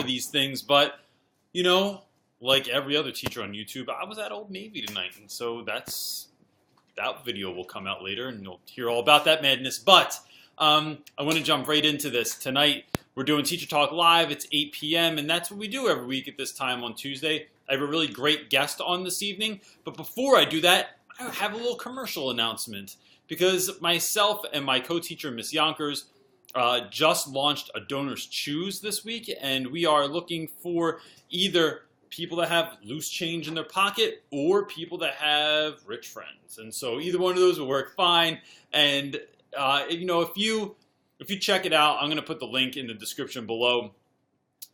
these things, but you know, like every other teacher on YouTube, I was at Old Navy tonight, and so that video will come out later, and you'll hear all about that madness. But I want to jump right into this tonight. We're doing Teacher Talk Live. It's 8 p.m., and that's what we do every week at this time on Tuesday. I have a really great guest on this evening, but before I do that, I have a little commercial announcement because myself and my co-teacher, Miss Yonkers, just launched a Donors Choose this week, and we are looking for either people that have loose change in their pocket or people that have rich friends. And so either one of those will work fine. And if you check it out, I'm going to put the link in the description below.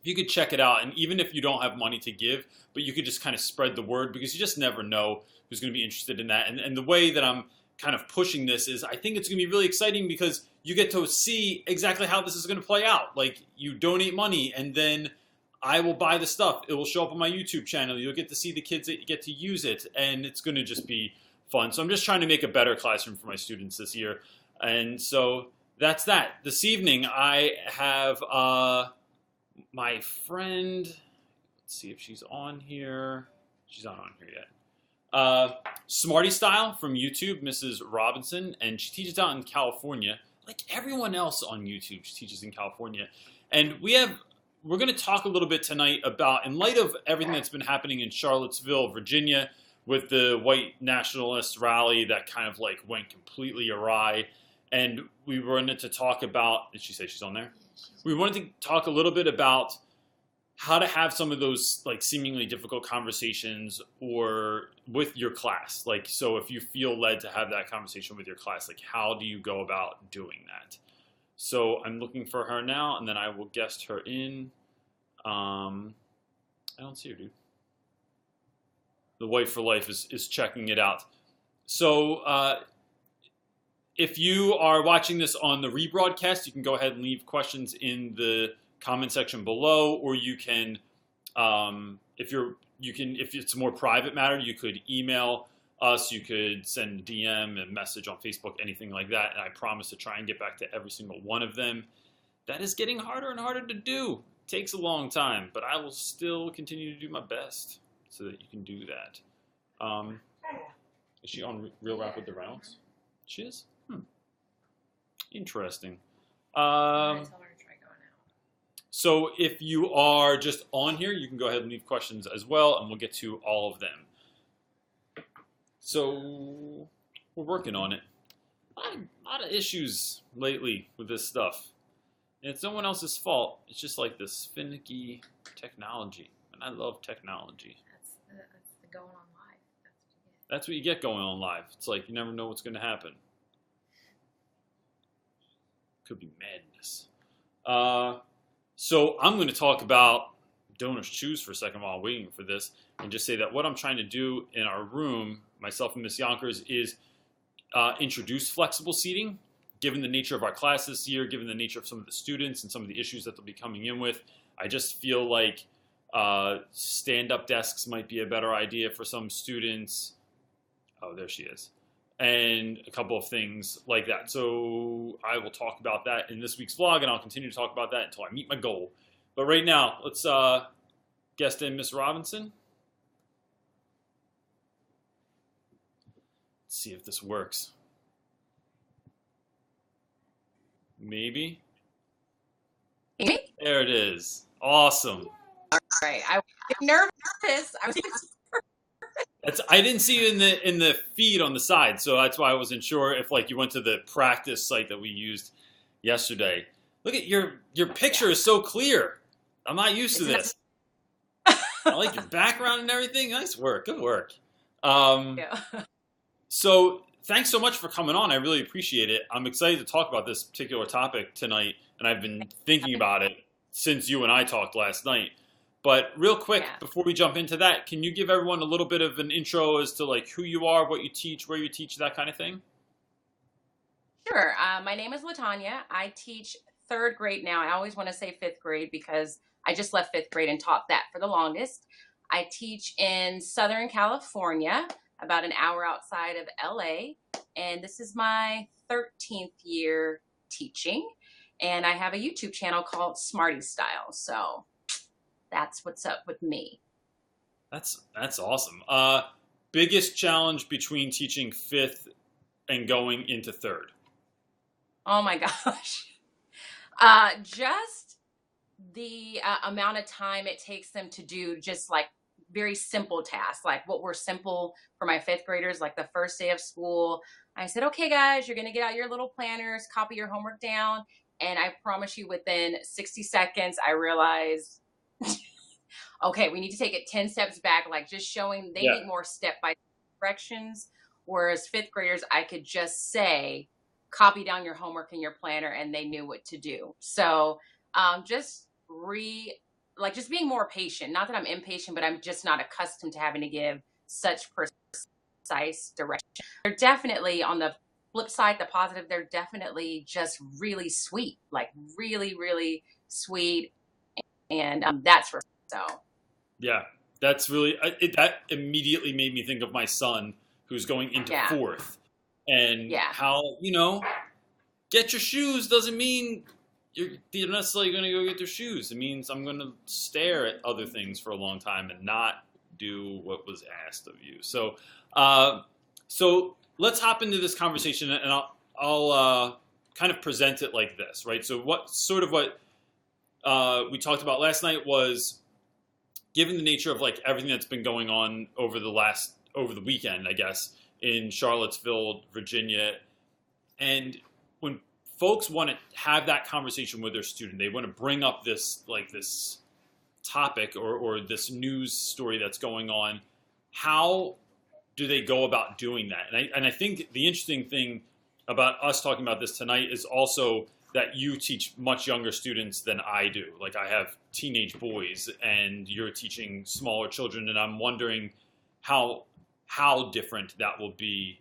If you could check it out, and even if you don't have money to give, but you could just kind of spread the word, because you just never know who's going to be interested in that. And the way that I'm kind of pushing this is I think it's going to be really exciting because you get to see exactly how this is going to play out. Like, you donate money, and then I will buy the stuff. It will show up on my YouTube channel. You'll get to see the kids that get to use it, and it's going to just be fun. So I'm just trying to make a better classroom for my students this year. And so that's that. This evening, I have my friend. Let's see if she's on here. She's not on here yet. Smartie Style from YouTube, Mrs. Robinson, and she teaches out in California. Like everyone else on YouTube, she teaches in California. And we're going to talk a little bit tonight about, in light of everything that's been happening in Charlottesville, Virginia, with the white nationalist rally that kind of like went completely awry. And we wanted to talk about, did she say she's on there? We wanted to talk a little bit about how to have some of those like seemingly difficult conversations or with your class. Like, so if you feel led to have that conversation with your class, like how do you go about doing that? So I'm looking for her now, and then I will guest her in. I don't see her, dude. The White for Life is checking it out. So if you are watching this on the rebroadcast, you can go ahead and leave questions in the comment section below, or you can, if it's a more private matter, you could email us, you could send a DM, a message on Facebook, anything like that, and I promise to try and get back to every single one of them. That is getting harder and harder to do. It takes a long time, but I will still continue to do my best so that you can do that. Is she on Real Rap with the Reynolds? She is? Interesting. So if you are just on here, you can go ahead and leave questions as well, and we'll get to all of them. So we're working on it. A lot of issues lately with this stuff. And it's no one else's fault. It's just like this finicky technology. And I love technology. That's the going on live. That's what you get going on live. It's like you never know what's going to happen. Could be madness. So I'm going to talk about Donors Choose for a second while I'm waiting for this, and just say that what I'm trying to do in our room, myself and Miss Yonkers, is introduce flexible seating. Given the nature of our class this year, given the nature of some of the students and some of the issues that they'll be coming in with, I just feel like stand-up desks might be a better idea for some students. Oh, there she is. And a couple of things like that. So I will talk about that in this week's vlog, and I'll continue to talk about that until I meet my goal. But right now, let's guest in Miss Robinson. Let's see if this works. Maybe. There it is. Awesome. All right. I was nervous. I didn't see you in the feed on the side, so that's why I wasn't sure if like you went to the practice site that we used yesterday. Look at your picture is so clear. I'm not used to this. I like your background and everything. Nice work. Good work. So thanks so much for coming on. I really appreciate it. I'm excited to talk about this particular topic tonight, and I've been thinking about it since you and I talked last night. But real quick, before we jump into that, can you give everyone a little bit of an intro as to like who you are, what you teach, where you teach, that kind of thing? Sure. My name is LaTanya. I teach 3rd grade now. I always want to say 5th grade because I just left 5th grade and taught that for the longest. I teach in Southern California, about an hour outside of LA. And this is my 13th year teaching. And I have a YouTube channel called Smartie Style. So that's what's up with me. That's awesome. Biggest challenge between teaching fifth and going into third. Oh my gosh. Just the amount of time it takes them to do just like very simple tasks, like what were simple for my fifth graders, like the first day of school. I said, okay, guys, you're going to get out your little planners, copy your homework down. And I promise you, within 60 seconds, I realized, okay, we need to take it 10 steps back, like just showing they Yeah. need more step by directions. Whereas fifth graders, I could just say, copy down your homework in your planner, and they knew what to do. So just just being more patient. Not that I'm impatient, but I'm just not accustomed to having to give such precise direction. They're definitely on the flip side, the positive, they're definitely just really sweet, like really, really sweet. And that's for so. Yeah, that's really that immediately made me think of my son who's going into Yeah. fourth, and Yeah. how get your shoes doesn't mean you're necessarily going to go get their shoes. It means I'm going to stare at other things for a long time and not do what was asked of you. So, so let's hop into this conversation, and I'll kind of present it like this, right? So what we talked about last night was, given the nature of like everything that's been going on over the weekend, I guess, in Charlottesville, Virginia, and when folks want to have that conversation with their student, they want to bring up this topic or this news story that's going on. How do they go about doing that? And I think the interesting thing about us talking about this tonight is also that you teach much younger students than I do. Like, I have teenage boys, and you're teaching smaller children, and I'm wondering how different that will be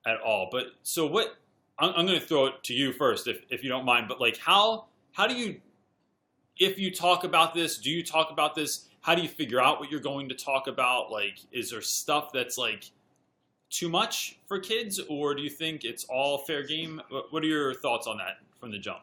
at all. But so what? I'm going to throw it to you first, if you don't mind. But like, how do you, if you talk about this, do you talk about this? How do you figure out what you're going to talk about? Like, is there stuff that's like too much for kids, or do you think it's all fair game? What are your thoughts on that from the jump?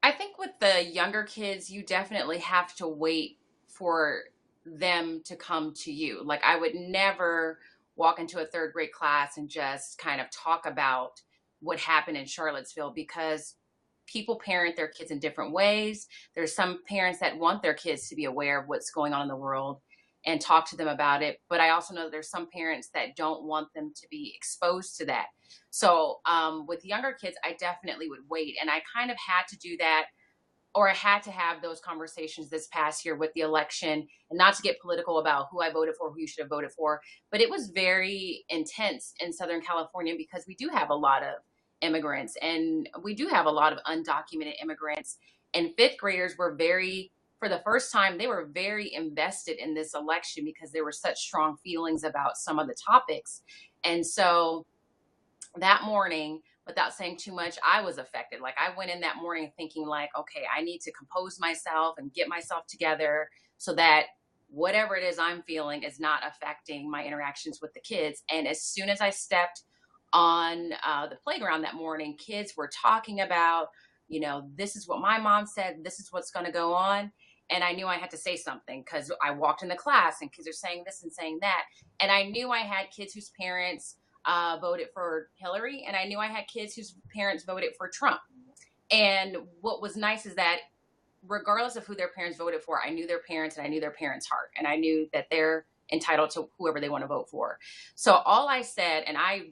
I think with the younger kids, you definitely have to wait for them to come to you. Like, I would never walk into a third grade class and just kind of talk about what happened in Charlottesville, because people parent their kids in different ways. There's some parents that want their kids to be aware of what's going on in the world and talk to them about it. But I also know that there's some parents that don't want them to be exposed to that. So with younger kids, I definitely would wait. And I kind of had to do that, or I had to have those conversations this past year with the election, and not to get political about who I voted for, who you should have voted for. But it was very intense in Southern California because we do have a lot of immigrants, and we do have a lot of undocumented immigrants. And fifth graders were for the first time, they were very invested in this election because there were such strong feelings about some of the topics. And so that morning, without saying too much, I was affected. Like, I went in that morning thinking like, okay, I need to compose myself and get myself together so that whatever it is I'm feeling is not affecting my interactions with the kids. And as soon as I stepped on the playground that morning, kids were talking about, this is what my mom said, this is what's going to go on. And I knew I had to say something because I walked in the class and kids are saying this and saying that. And I knew I had kids whose parents voted for Hillary, and I knew I had kids whose parents voted for Trump. And what was nice is that regardless of who their parents voted for, I knew their parents and I knew their parents' heart, and I knew that they're entitled to whoever they want to vote for. So all I said, and I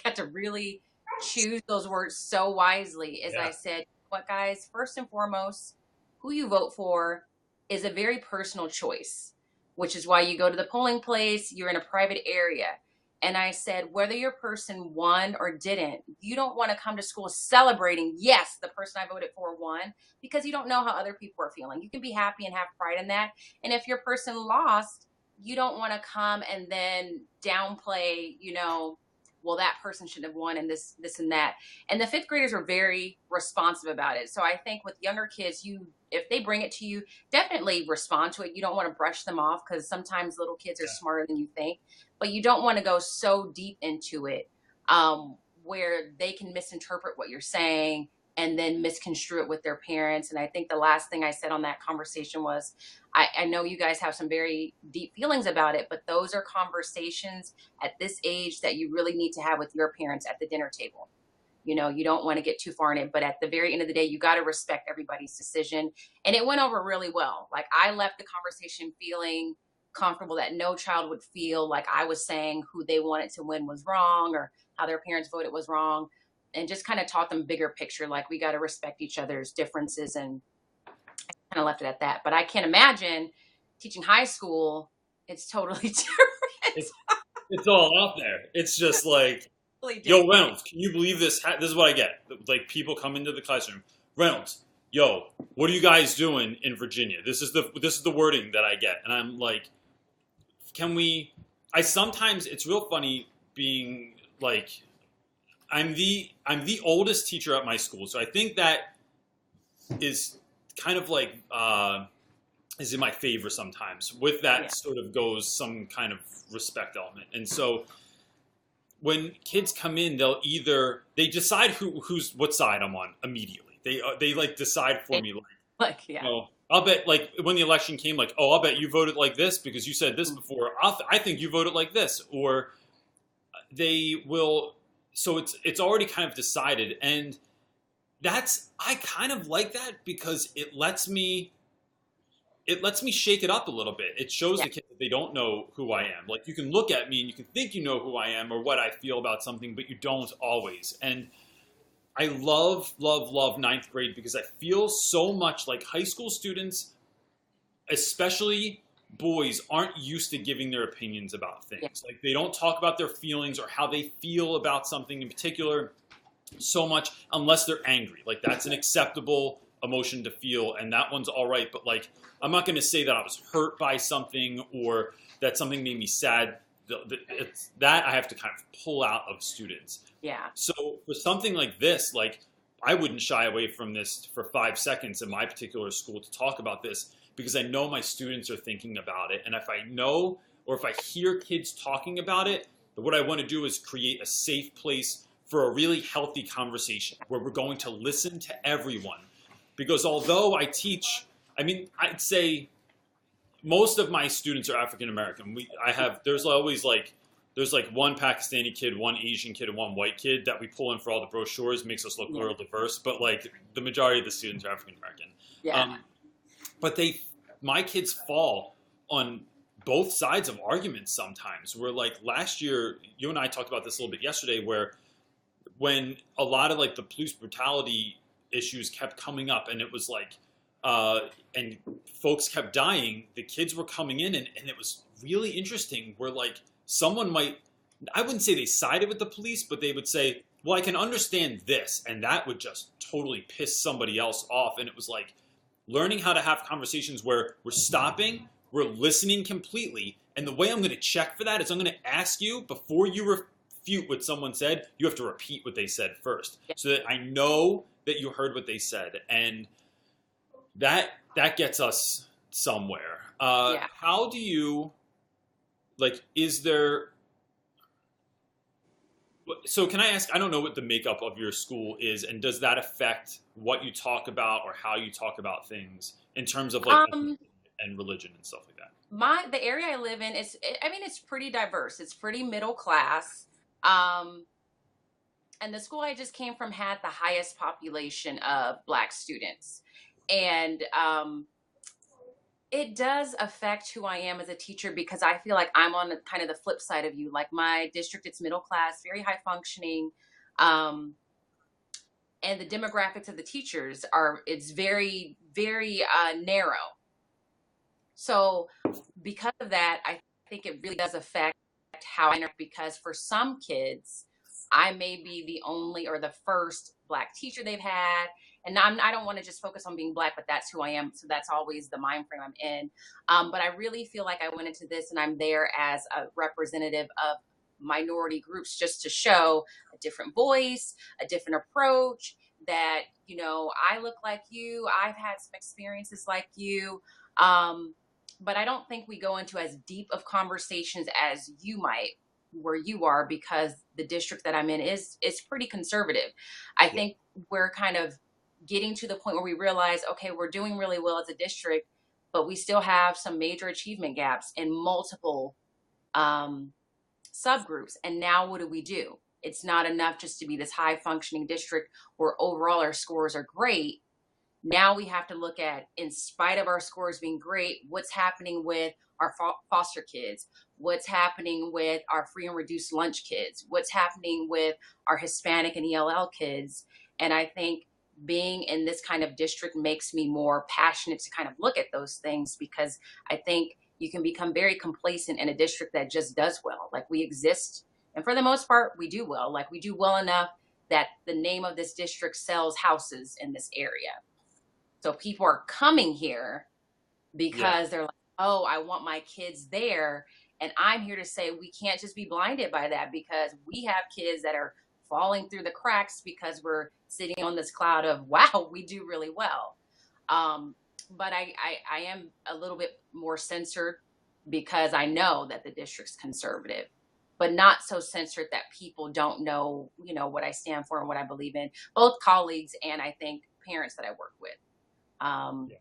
had to really choose those words so wisely, is I said, what, guys, first and foremost, who you vote for is a very personal choice, which is why you go to the polling place, you're in a private area. And I said, whether your person won or didn't, you don't want to come to school celebrating, yes, the person I voted for won, because you don't know how other people are feeling. You can be happy and have pride in that. And if your person lost, you don't want to come and then downplay, well, that person shouldn't have won and this and that. And the fifth graders were very responsive about it. So I think with younger kids, if they bring it to you, definitely respond to it. You don't want to brush them off, because sometimes little kids are smarter than you think, but you don't want to go so deep into it where they can misinterpret what you're saying and then misconstrue it with their parents. And I think the last thing I said on that conversation was, I know you guys have some very deep feelings about it, but those are conversations at this age that you really need to have with your parents at the dinner table. You know, you don't want to get too far in it, but at the very end of the day, you got to respect everybody's decision. And it went over really well. Like, I left the conversation feeling comfortable that no child would feel like I was saying who they wanted to win was wrong, or how their parents voted was wrong, and just kind of taught them bigger picture. Like, we got to respect each other's differences, and kind of left it at that. But I can't imagine teaching high school. It's totally different. It's, it's all out there. It's just like, Totally yo, different. Reynolds, can you believe this? This is what I get. Like, people come into the classroom. Reynolds, yo, what are you guys doing in Virginia? This is the wording that I get, and I'm like, can we? I sometimes, it's real funny being like, I'm the oldest teacher at my school, so I think that is kind of like is in my favor sometimes. With Yeah. that sort of goes some kind of respect element, and so when kids come in, they decide who's what side I'm on immediately. They like decide for me, Like, you yeah. know, I'll bet, like, when the election came, like, oh, I'll bet you voted like this because you said this Mm. before. I think you voted like this, or they will. So it's already kind of decided, and I kind of like that because it lets me shake it up a little bit. It shows Yeah. the kids that they don't know who I am. Like, you can look at me and you can think you know who I am or what I feel about something, but you don't always. And I love, love, love ninth grade because I feel so much like high school students, especially boys, aren't used to giving their opinions about Yeah. things. Like, they don't talk about their feelings or how they feel about something in particular so much unless they're angry. Like, that's an acceptable emotion to feel, and that one's all right. But, like, I'm not going to say that I was hurt by something or that something made me sad. It's that I have to kind of pull out of students. Yeah. So for something like this, like, I wouldn't shy away from this for 5 seconds in my particular school to talk about this because I know my students are thinking about it. And if I know or if I hear kids talking about it, what I want to do is create a safe place for a really healthy conversation where we're going to listen to everyone. Because although I teach, I mean, I'd say most of my students are African American. There's like one Pakistani kid, one Asian kid, and one white kid that we pull in for all the brochures, makes us look Yeah. real diverse. But like the majority of the students are African American. Yeah. But my kids fall on both sides of arguments sometimes. Where, like, last year, you and I talked about this a little bit yesterday, where when a lot of like the police brutality issues kept coming up, and it was like, and folks kept dying, the kids were coming in, and it was really interesting. Where, like, someone might, I wouldn't say they sided with the police, but they would say, well, I can understand this, and that would just totally piss somebody else off. And it was like learning how to have conversations where we're stopping, we're listening completely, and the way I'm going to check for that is I'm going to ask you, before you refute what someone said, you have to repeat what they said first, Yeah. so that I know that you heard what they said, and that gets us somewhere. Yeah. How do you, like, is there, so can I ask, I don't know what the makeup of your school is, and does that affect what you talk about or how you talk about things in terms of, like, Um, and religion and stuff like that? the area I live in is, I mean, it's pretty diverse. It's pretty middle class. Um, and the school I just came from had the highest population of Black students. And it does affect who I am as a teacher, because I feel like I'm on kind of the flip side of you. Like, my district, it's middle class, very high functioning. Um, and the demographics of the teachers it's very, very narrow. So because of that, I think it really does affect how I interact, because for some kids, I may be the only or the first Black teacher they've had. And I don't want to just focus on being Black, but that's who I am. So that's always the mind frame I'm in. But I really feel like I went into this and I'm there as a representative of minority groups, just to show a different voice, a different approach, that, I look like you. I've had some experiences like you. But I don't think we go into as deep of conversations as you might, where you are, because the district that I'm in is pretty conservative. I Yeah. think we're kind of getting to the point where we realize, okay, we're doing really well as a district, but we still have some major achievement gaps in multiple um, subgroups. And now what do? It's not enough just to be this high functioning district where overall our scores are great. Now we have to look at, in spite of our scores being great, what's happening with our foster kids, what's happening with our free and reduced lunch kids, what's happening with our Hispanic and ELL kids. And I think being in this kind of district makes me more passionate to kind of look at those things, because I think you can become very complacent in a district that just does well. Like, we exist, and for the most part, we do well. Like, we do well enough that the name of this district sells houses in this area. So people are coming here Yeah. because they're like, oh, I want my kids there. And I'm here to say we can't just be blinded by that, because we have kids that are falling through the cracks because we're sitting on this cloud of, wow, we do really well. But I am a little bit more censored because I know that the district's conservative, but not so censored that people don't know, what I stand for and what I believe in, both colleagues and I think parents that I work with. Yeah.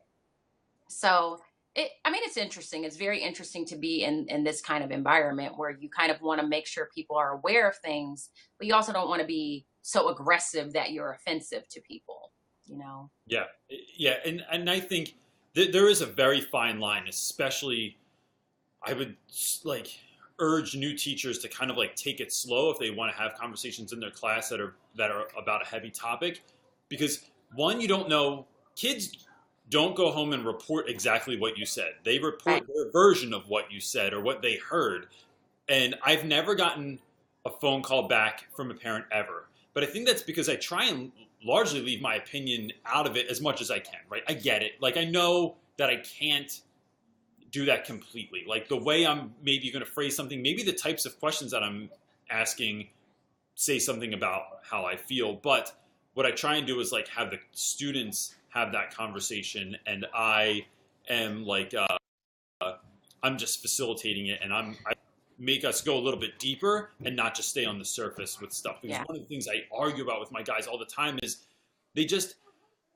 So it's interesting. It's very interesting to be in this kind of environment where you kind of want to make sure people are aware of things, but you also don't want to be so aggressive that you're offensive to people. Yeah. Yeah. And I think there is a very fine line, especially I would like urge new teachers to kind of like take it slow if they want to have conversations in their class that are about a heavy topic, because one, you don't know, kids don't go home and report exactly what you said. They Right. report their version of what you said or what they heard. And I've never gotten a phone call back from a parent ever. But I think that's because I try and largely leave my opinion out of it as much as I can, right? I get it. Like, I know that I can't do that completely. Like, the way I'm maybe going to phrase something, maybe the types of questions that I'm asking say something about how I feel. But what I try and do is like have the students have that conversation, and I am like I'm just facilitating it, and I make us go a little bit deeper and not just stay on the surface with stuff. Because Yeah. one of the things I argue about with my guys all the time is they just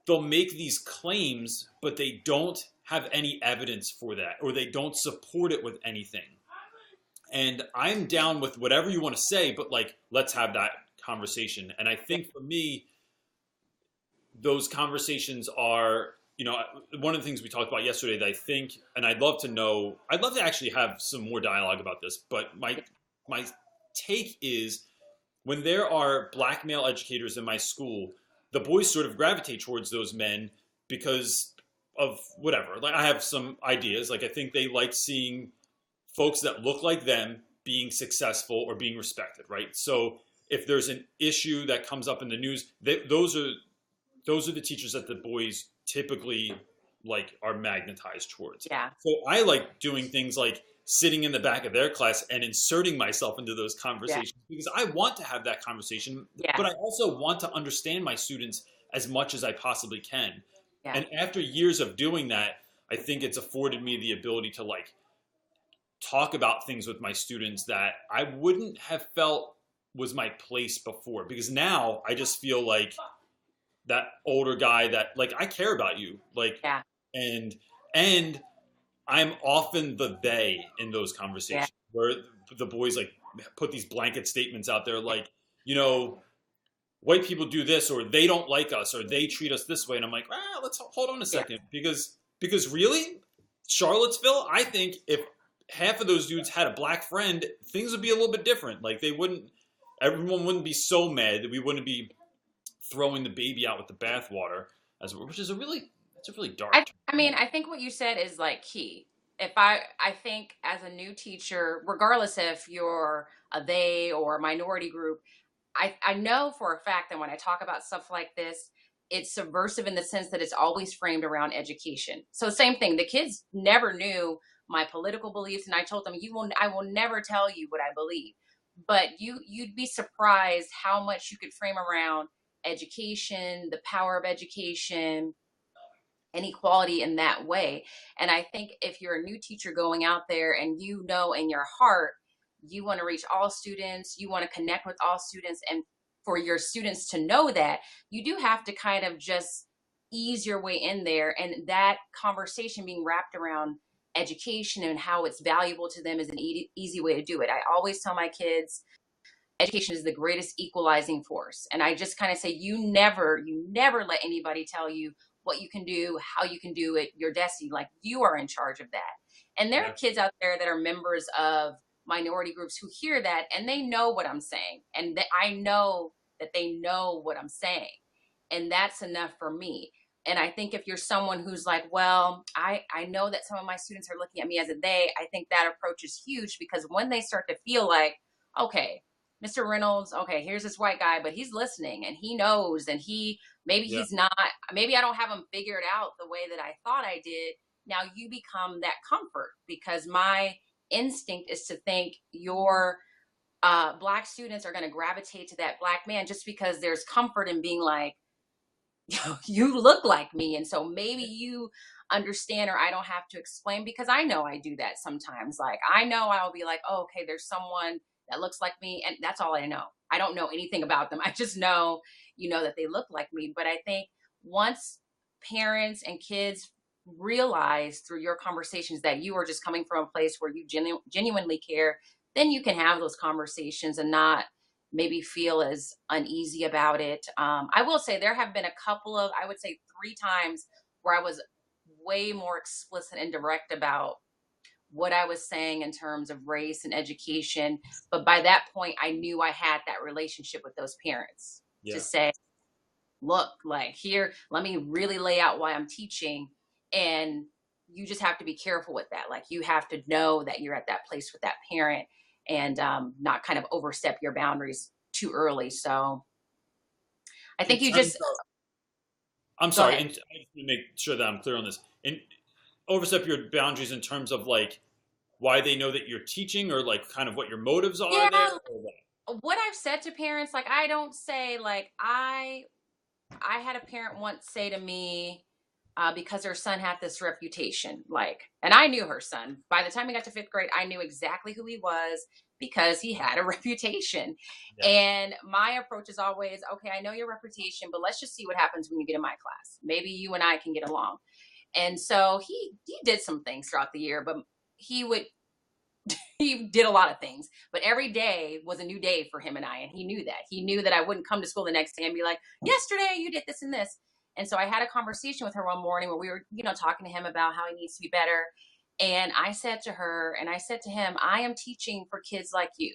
they'll make these claims, but they don't have any evidence for that, or they don't support it with anything. And I'm down with whatever you want to say, but like, let's have that conversation. And I Yeah. think for me, those conversations are, one of the things we talked about yesterday that I think, and I'd love to actually have some more dialogue about this, but my take is when there are black male educators in my school, the boys sort of gravitate towards those men because of whatever. Like, I have some ideas. Like, I think they like seeing folks that look like them being successful or being respected, right? So if there's an issue that comes up in the news, those are the teachers that the boys typically like are magnetized towards. Yeah. So I like doing things like sitting in the back of their class and inserting myself into those Yeah. conversations because I want to have that conversation, Yeah. but I also want to understand my students as much as I possibly can. Yeah. And after years of doing that, I think it's afforded me the ability to like talk about things with my students that I wouldn't have felt was my place before, because now I just feel like that older guy that like I care about you, like, Yeah. and and I'm often the they in those Yeah. conversations where the boys like put these blanket statements out there like, you know, white people do this or they don't like us or they treat us this way, and I'm like, let's hold on a Yeah. second, because really, Charlottesville, I think if half of those dudes had a black friend, things would be a little bit different. Like, everyone wouldn't be so mad that we wouldn't be throwing the baby out with the bathwater, which is it's a really dark term. I think what you said is like key. If I think as a new teacher, regardless if you're a they or a minority group, I know for a fact that when I talk about stuff like this, it's subversive in the sense that it's always framed around education. So same thing, the kids never knew my political beliefs, and I told them, I will never tell you what I believe. But you'd be surprised how much you could frame around education, the power of education, inequality in that way. And I think if you're a new teacher going out there and you know in your heart you want to reach all students, you want to connect with all students, and for your students to know that, you do have to kind of just ease your way in there, and that conversation being wrapped around education and how it's valuable to them is an easy way to do it. I always tell my kids education is the greatest equalizing force. And I just kind of say, you never let anybody tell you what you can do, how you can do it, your destiny. Like, you are in charge of that. And there are Yeah. kids out there that are members of minority groups who hear that and they know what I'm saying. And I know that they know what I'm saying. And that's enough for me. And I think if you're someone who's like, well, I know that some of my students are looking at me as a they, I think that approach is huge, because when they start to feel like, okay, Mr. Reynolds, okay, here's this white guy, but he's listening and he knows, and maybe Yeah. he's not, maybe I don't have him figured out the way that I thought I did. Now you become that comfort, because my instinct is to think your black students are going to gravitate to that black man just because there's comfort in being like, you look like me. And so maybe you understand, or I don't have to explain, because I know I do that sometimes. Like, I know I'll be like, oh, okay, there's someone that looks like me. And that's all I know. I don't know anything about them. I just know, that they look like me. But I think once parents and kids realize through your conversations that you are just coming from a place where you genuinely care, then you can have those conversations and not maybe feel as uneasy about it. I will say there have been a couple of, I would say 3 times, where I was way more explicit and direct about what I was saying in terms of race and education. But by that point, I knew I had that relationship with those parents to Yeah. say, look, like, here, let me really lay out why I'm teaching. And you just have to be careful with that. Like, you have to know that you're at that place with that parent, and not kind of overstep your boundaries too early. So I In think you terms just of, I'm go sorry, ahead. and I just want to make sure that I'm clear on this. And overstep your boundaries in terms of like why they know that you're teaching, or like kind of what your motives are there, Yeah. or what? What I've said to parents, like, I don't say, like, I had a parent once say to me, because her son had this reputation, like, and I knew her son. By the time he got to 5th grade, I knew exactly who he was, because he had a reputation. Yeah. And my approach is always, okay, I know your reputation, but let's just see what happens when you get in my class. Maybe you and I can get along. And so he did some things throughout the year, but he would he did a lot of things, but every day was a new day for him and I. And he knew that. He knew that I wouldn't come to school the next day and be like, yesterday you did this and this. And so I had a conversation with her one morning where we were, talking to him about how he needs to be better. And I said to her, and I said to him, I am teaching for kids like you.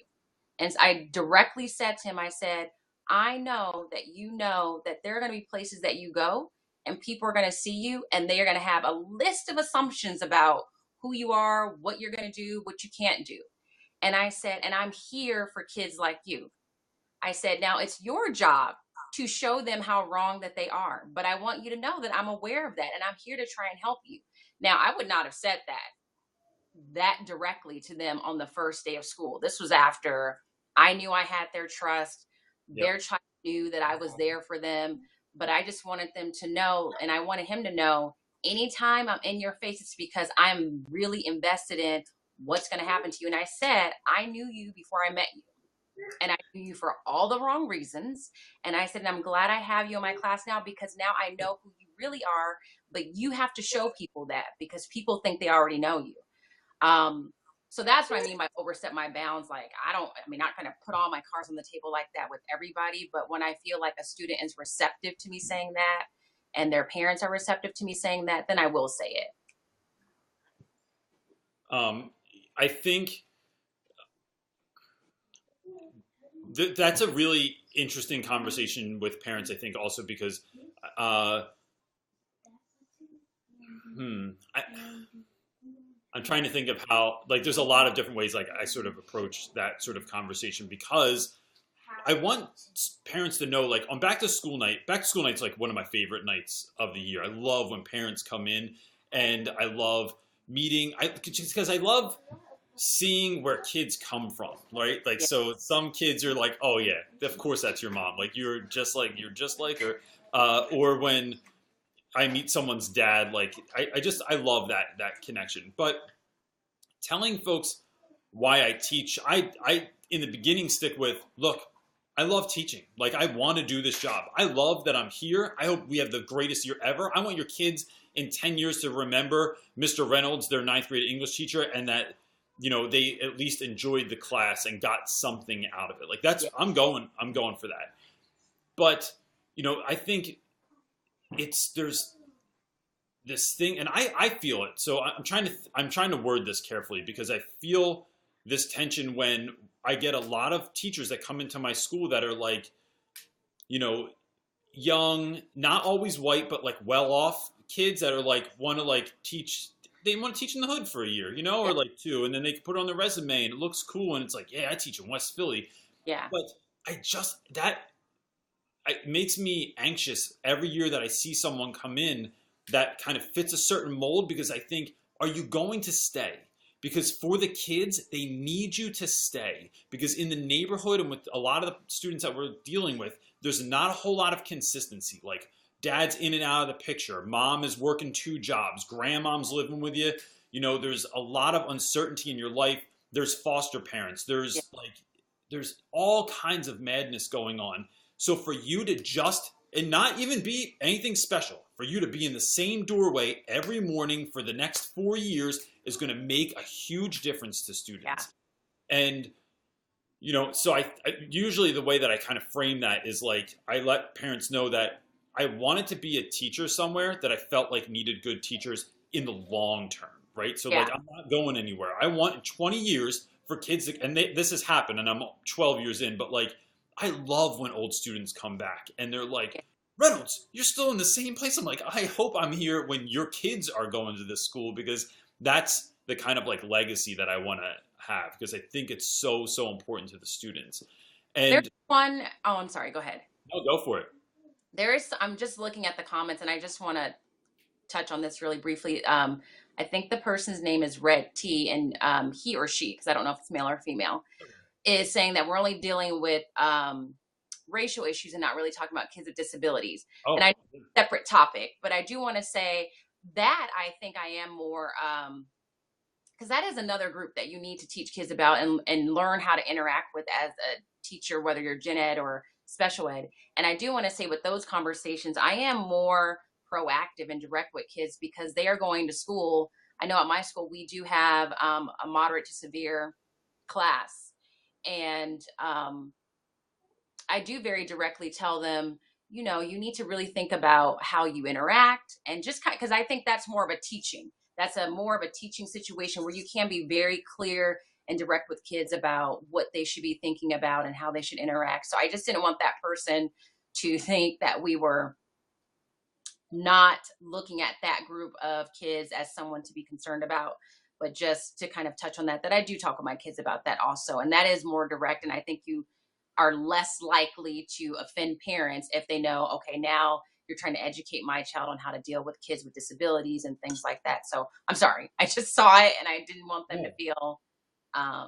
And I directly said to him, I said, I know that there are going to be places that you go and people are going to see you, and they are going to have a list of assumptions about who you are, what you're going to do, what you can't do. And I said, and I'm here for kids like you. I said, now it's your job to show them how wrong that they are. But I want you to know that I'm aware of that and I'm here to try and help you. Now, I would not have said that directly to them on the first day of school. This was after I knew I had their trust. Yeah. Their child knew that I was there for them. But I just wanted them to know, and I wanted him to know, anytime I'm in your face, it's because I'm really invested in what's going to happen to you. And I said, I knew you before I met you. And I knew you for all the wrong reasons. And I said, and I'm glad I have you in my class now, because now I know who you really are. But you have to show people that, because people think they already know you. So that's what I mean by overstep my bounds. Like, not going to put all my cards on the table like that with everybody. But when I feel like a student is receptive to me saying that, and their parents are receptive to me saying that, then I will say it. I think that's a really interesting conversation with parents. I think also because, uh, I, I'm trying to think of how, like, there's a lot of different ways, like, I sort of approach that sort of conversation, because I want parents to know, like, on back to school night's like one of my favorite nights of the year. I love when parents come in, and I love meeting, because I love seeing where kids come from, right? Like, Yeah. so some kids are like, oh yeah, of course that's your mom. Like, you're just like her. Or when I meet someone's dad, like, I love that connection. But telling folks why I teach, I in the beginning stick with, look, I love teaching. Like, I want to do this job. I love that I'm here. I hope we have the greatest year ever. I want your kids in 10 years to remember Mr. Reynolds, their ninth grade English teacher, and that, they at least enjoyed the class and got something out of it. Like, Yeah. I'm going for that. But, I think there's this thing, and I feel it. So I'm trying to word this carefully because I feel this tension when I get a lot of teachers that come into my school that are like, you know, young, not always white, but like well off kids that are like want to like teach. They want to teach in the hood for a year, Yeah. or like two, and then they can put it on their resume and it looks cool. And it's like, yeah, I teach in West Philly, Yeah. but it makes me anxious every year that I see someone come in that kind of fits a certain mold because I think, are you going to stay? Because for the kids, they need you to stay. Because in the neighborhood and with a lot of the students that we're dealing with, there's not a whole lot of consistency. Like dad's in and out of the picture. Mom is working 2 jobs. Grandmom's living with you. There's a lot of uncertainty in your life. There's foster parents. Yeah. There's all kinds of madness going on. So for you to and not even be anything special, for you to be in the same doorway every morning for the next 4 years is going to make a huge difference to students. Yeah. And, so I usually the way that I kind of frame that is like, I let parents know that I wanted to be a teacher somewhere that I felt like needed good teachers in the long term, right? So like, I'm not going anywhere. I want in 20 years for kids this has happened and I'm 12 years in, but like, I love when old students come back and they're like, Reynolds, you're still in the same place. I'm like, I hope I'm here when your kids are going to this school because that's the kind of like legacy that I want to have because I think it's so, so important to the students. And There's one, oh, I'm sorry, go ahead. no, go for it. I'm just looking at the comments and I just want to touch on this really briefly. I think the person's name is Red T and he or she, because I don't know if it's male or female, is saying that we're only dealing with racial issues and not really talking about kids with disabilities. Oh. And separate topic, but I do want to say that I think I am more, because that is another group that you need to teach kids about and learn how to interact with as a teacher, whether you're gen ed or special ed. And I do want to say with those conversations, I am more proactive and direct with kids because they are going to school. I know at my school, we do have a moderate to severe class. And I do very directly tell them, you need to really think about how you interact and just because I think that's more of a teaching. That's more of a teaching situation where you can be very clear and direct with kids about what they should be thinking about and how they should interact. So I just didn't want that person to think that we were not looking at that group of kids as someone to be concerned about, but just to kind of touch on that I do talk with my kids about that also. And that is more direct. And I think you are less likely to offend parents if they know, okay, now you're trying to educate my child on how to deal with kids with disabilities and things like that. So I'm sorry, I just saw it and I didn't want them to feel.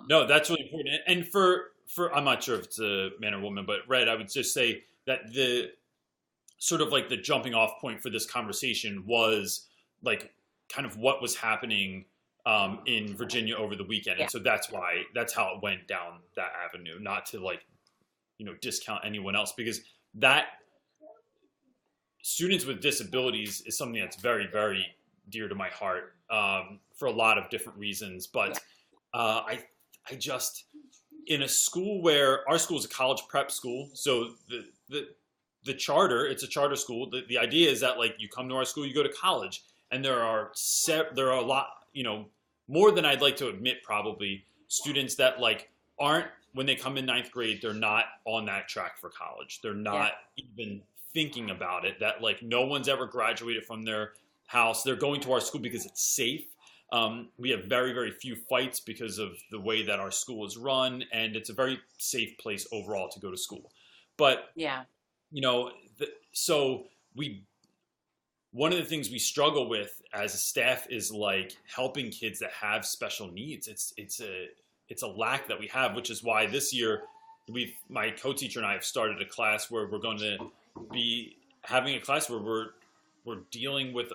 No, that's really important. And for I'm not sure if it's a man or woman, but Red, I would just say that the sort of like the jumping off point for this conversation was like kind of what was happening in Virginia over the weekend. And so that's how it went down that avenue, not to like, discount anyone else because that students with disabilities is something that's very, very dear to my heart for a lot of different reasons. But I just, in a school where our school is a college prep school, so the charter, it's a charter school. The idea is that like you come to our school, you go to college, and there are a lot, more than I'd like to admit, probably students that like aren't when they come in 9th grade, they're not on that track for college. They're not even thinking about it. That like no one's ever graduated from their house. They're going to our school because it's safe. We have very, very few fights because of the way that our school is run, and it's a very safe place overall to go to school. But so one of the things we struggle with as a staff is like helping kids that have special needs. It's a lack that we have, which is why this year my co-teacher and I have started a class where we're going to be having a class where we're dealing with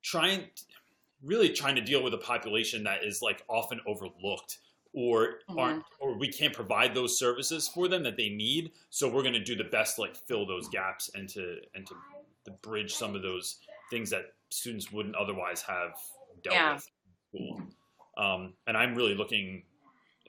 trying to deal with a population that is like often overlooked or aren't, Mhm. or we can't provide those services for them that they need. So we're going to do the best to like fill those gaps and to bridge some of those things that students wouldn't otherwise have dealt Yeah. with in school. And I'm really looking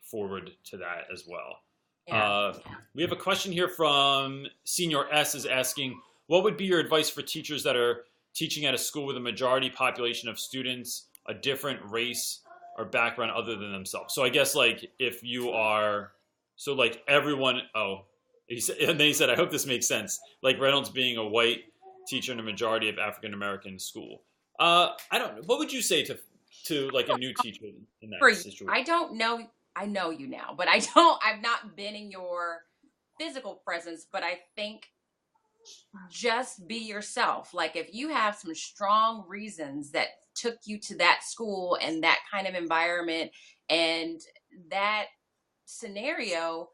forward to that as well. Yeah. We have a question here from Senior S is asking, what would be your advice for teachers that are teaching at a school with a majority population of students, a different race or background other than themselves? So I guess like if you are, so like everyone, oh, and then he said, I hope this makes sense. Like Reynolds being a white teacher in a majority of African American school. I don't know. What would you say to like a new teacher in For that you, situation? I don't know. I know you now, but I've not been in your physical presence. But I think just be yourself. Like if you have some strong reasons that took you to that school and that kind of environment and that scenario,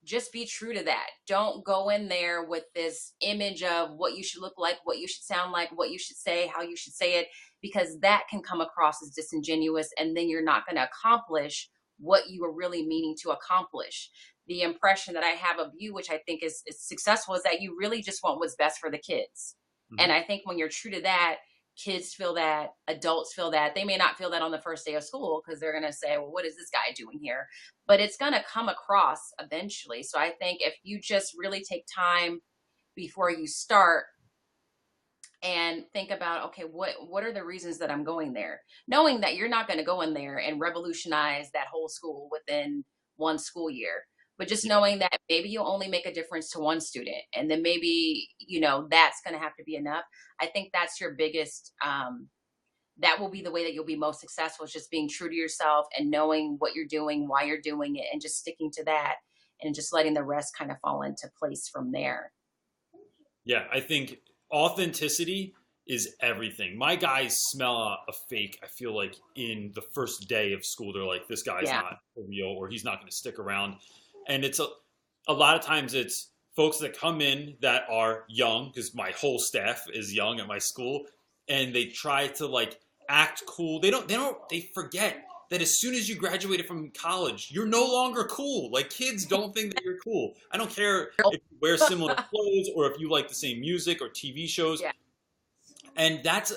just be true to that. Don't go in there with this image of what you should look like, what you should sound like, what you should say, how you should say it, because that can come across as disingenuous. And then you're not going to accomplish what you were really meaning to accomplish. The impression that I have of you, which I think is successful, is that you really just want what's best for the kids. And Mhm. I think when you're true to that, kids feel that, adults feel that. They may not feel that on the first day of school because they're going to say, well, what is this guy doing here? But it's going to come across eventually. So I think if you just really take time before you start and think about, okay, what are the reasons that I'm going there, knowing that you're not going to go in there and revolutionize that whole school within one school year, but just Yeah. knowing that maybe you'll only make a difference to one student, and then maybe that's going to have to be enough. I think that's your biggest that will be the way that you'll be most successful, is just being true to yourself and knowing what you're doing, why you're doing it, and just sticking to that, and just letting the rest kind of fall into place from there. Yeah, I think authenticity is everything. My guys smell a fake, I feel like, in the first day of school. They're like, this guy's Yeah. not for real or he's not going to stick around. And it's a lot of times it's folks that come in that are young, because my whole staff is young at my school, and they try to like act cool. They forget that as soon as you graduated from college, you're no longer cool. Like kids don't think that you're cool. I don't care if you wear similar clothes or if you like the same music or TV shows. Yeah. And that's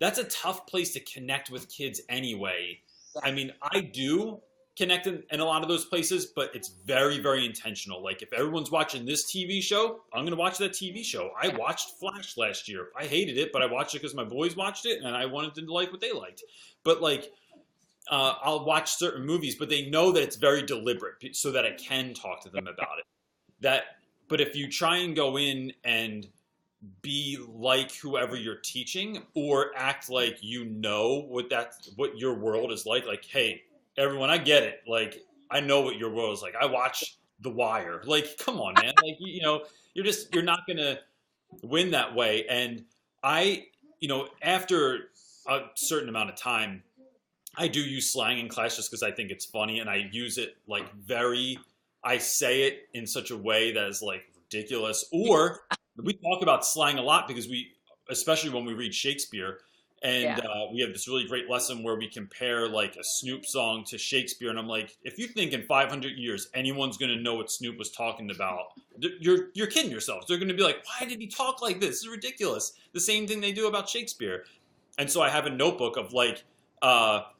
a tough place to connect with kids anyway. Yeah. I mean, I do connect in a lot of those places, but it's very, very intentional. Like if everyone's watching this TV show, I'm going to watch that TV show. I Yeah. watched Flash last year. I hated it, but I watched it because my boys watched it and I wanted to like what they liked. But like, I'll watch certain movies, but they know that it's very deliberate so that I can talk to them about it. That, but if you try and go in and be like whoever you're teaching or act like what your world is like hey everyone, I get it, like I know what your world is like, I watch The Wire, like come on man, like you're not gonna win that way. And I after a certain amount of time I do use slang in class just because I think it's funny, and I use it like I say it in such a way that is like ridiculous. Or we talk about slang a lot because especially when we read Shakespeare, and Yeah. we have this really great lesson where we compare like a Snoop song to Shakespeare, and I'm like, if you think in 500 years anyone's going to know what Snoop was talking about, you're kidding yourselves. They're going to be like, why did he talk like this? This is ridiculous. The same thing they do about Shakespeare. And so I have a notebook of like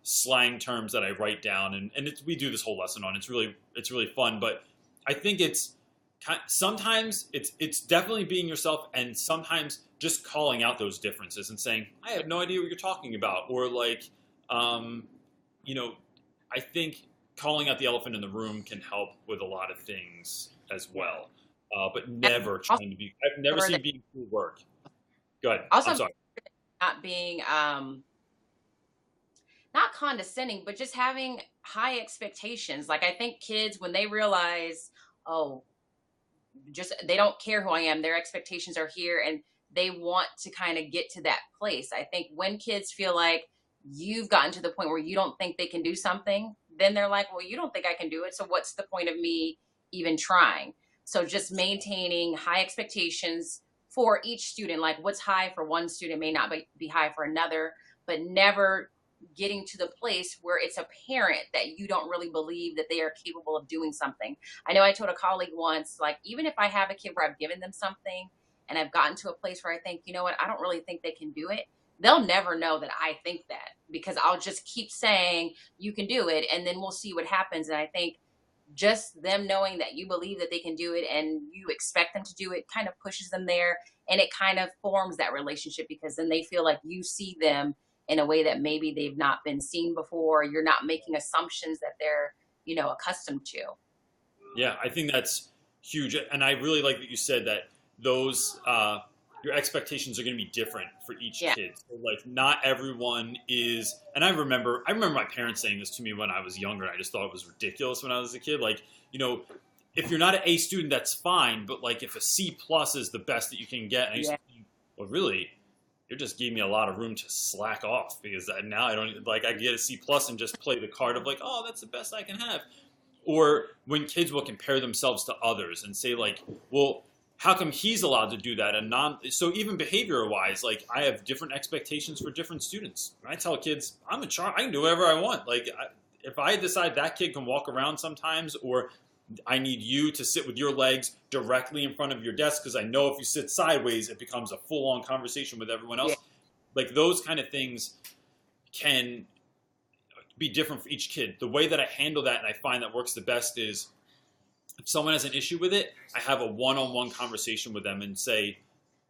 slang terms that I write down, and we do this whole lesson on. It's really fun, but I think sometimes it's definitely being yourself, and sometimes just calling out those differences and saying, I have no idea what you're talking about, or like, um, you know, I think calling out the elephant in the room can help with a lot of things as Yeah. well. But And never also, trying to be. I've never sure seen that being cool work. Go ahead. I'm also sorry. not being not condescending, but just having high expectations. Like I think kids, when they realize, oh, just they don't care who I am, their expectations are here, and they want to kind of get to that place. I think when kids feel like you've gotten to the point where you don't think they can do something, then they're like, well, you don't think I can do it, so what's the point of me even trying? So just maintaining high expectations for each student. Like what's high for one student may not be high for another, but never getting to the place where it's apparent that you don't really believe that they are capable of doing something. I know I told a colleague once, like, even if I have a kid where I've given them something and I've gotten to a place where I think, you know what, I don't really think they can do it, they'll never know that I think that, because I'll just keep saying, you can do it, and then we'll see what happens. And I think just them knowing that you believe that they can do it and you expect them to do it kind of pushes them there, and it kind of forms that relationship, because then they feel like you see them in a way that maybe they've not been seen before. You're not making assumptions that they're, accustomed to. Yeah, I think that's huge, and I really like that you said that those your expectations are going to be different for each Yeah. kid. So, like, not everyone is, and I remember my parents saying this to me when I was younger. I just thought it was ridiculous when I was a kid. Like, if you're not an A student, that's fine, but like if a C plus is the best that you can get, and I used Yeah. to think, well, really, you just gave me a lot of room to slack off because now I don't like I get a C plus and just play the card of like, oh, that's the best I can have. Or when kids will compare themselves to others and say like, well, how come he's allowed to do that and so even behavior wise, like I have different expectations for different students. And I tell kids, I can do whatever I want. Like if I decide that kid can walk around sometimes, or I need you to sit with your legs directly in front of your desk because I know if you sit sideways it becomes a full-on conversation with everyone Yeah. else. Like those kind of things can be different for each kid. The way that I handle that and I find that works the best is if someone has an issue with it, I have a one-on-one conversation with them and say,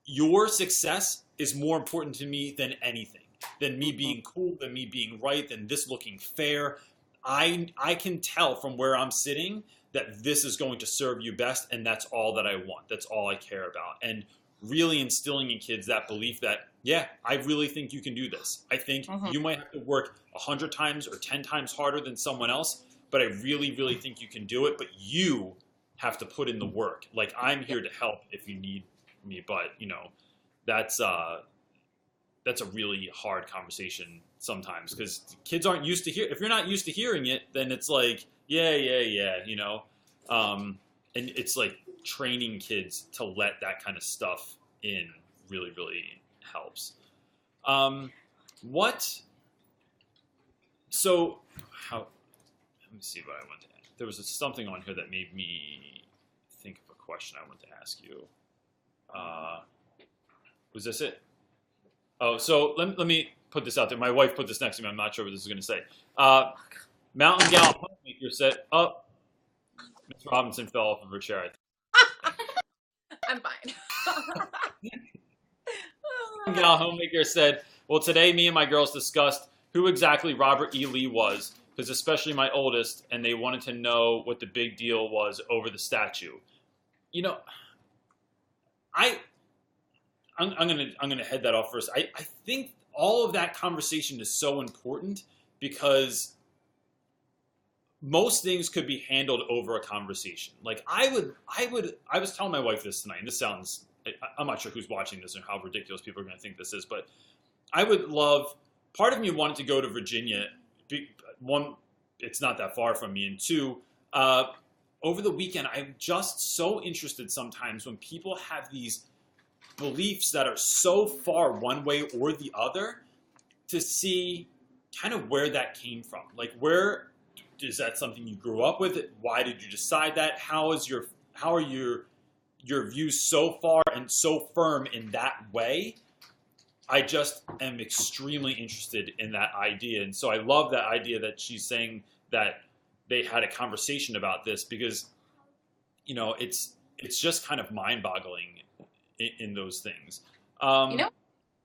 your success is more important to me than anything, than me being cool, than me being right, than this looking fair. I can tell from where I'm sitting that this is going to serve you best, and that's all that I want. That's all I care about. And really instilling in kids that belief that, yeah, I really think you can do this. I think you might have to work 100 times or 10 times harder than someone else, but I really, really think you can do it. But you have to put in the work. Like I'm here to help if you need me, but that's a really hard conversation sometimes because kids aren't used to hear. If you're not used to hearing it, then it's like yeah, and it's like training kids to let that kind of stuff in really, really helps. What? So how? Let me see what I want to add. There was something on here that made me think of a question I want to ask you. Was this it? Oh, so let me put this out there. My wife put this next to me. I'm not sure what this is going to say. Mountain Gal Homemaker said, "Oh, Miss Robinson fell off of her chair." I'm fine. Mountain Gal Homemaker said, "Well, today me and my girls discussed who exactly Robert E. Lee was, because especially my oldest, and they wanted to know what the big deal was over the statue. You know, I'm gonna head that off first. I think all of that conversation is so important because most things could be handled over a conversation. Like I was telling my wife this tonight, and this sounds, I'm not sure who's watching this and how ridiculous people are going to think this is, but I would love, part of me wanted to go to Virginia. One, it's not that far from me, and two, over the weekend, I'm just so interested sometimes when people have these beliefs that are so far one way or the other, to see kind of where that came from. Like, where is that something you grew up with? Why did you decide that? How are your views so far and so firm in that way? I just am extremely interested in that idea. And so I love that idea that she's saying that they had a conversation about this, because it's just kind of mind-boggling in those things.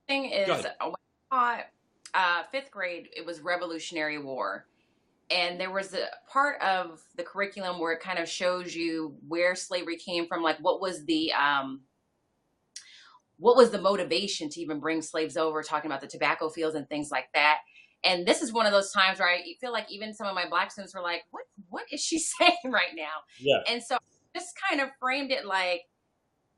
Thing is, when I taught fifth grade, it was Revolutionary War. And there was a part of the curriculum where it kind of shows you where slavery came from, like what was the motivation to even bring slaves over, talking about the tobacco fields and things like that. And this is one of those times where I feel like even some of my Black students were like, what is she saying right now? Yeah. And so I just kind of framed it like,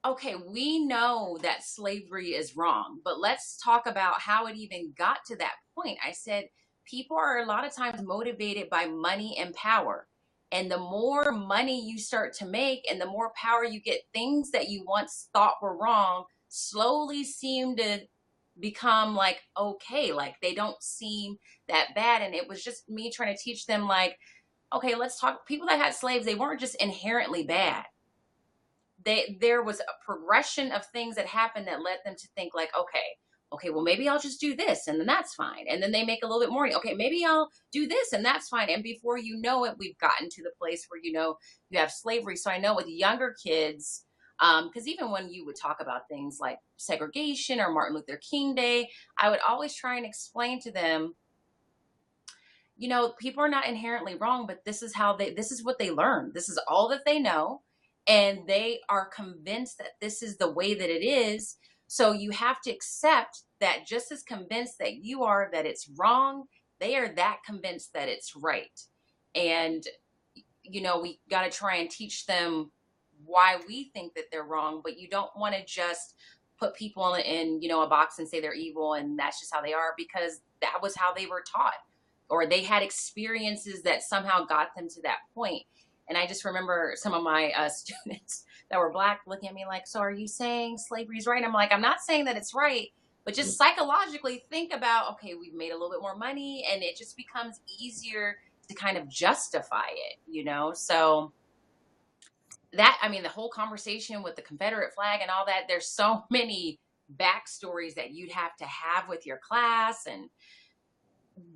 okay, we know that slavery is wrong, but let's talk about how it even got to that point. I said, people are a lot of times motivated by money and power. And the more money you start to make and the more power you get, things that you once thought were wrong slowly seem to become like okay, like they don't seem that bad. And it was just me trying to teach them like, okay, let's talk. People that had slaves, they weren't just inherently bad. There was a progression of things that happened that led them to think like, okay, well maybe I'll just do this and then that's fine. And then they make a little bit more. Okay, maybe I'll do this and that's fine. And before you know it, we've gotten to the place where you have slavery. So I know with younger kids, because even when you would talk about things like segregation or Martin Luther King Day, I would always try and explain to them, people are not inherently wrong, but this is what they learned. This is all that they know. And they are convinced that this is the way that it is. So you have to accept that just as convinced that you are that it's wrong, they are that convinced that it's right. And, we got to try and teach them why we think that they're wrong, but you don't want to just put people in, a box and say they're evil and that's just how they are, because that was how they were taught, or they had experiences that somehow got them to that point. And I just remember some of my students that were Black looking at me like, so are you saying slavery is right? And I'm like, I'm not saying that it's right, but just psychologically think about, okay, we've made a little bit more money, and it just becomes easier to kind of justify it. So the whole conversation with the Confederate flag and all that, there's so many backstories that you'd have to have with your class, and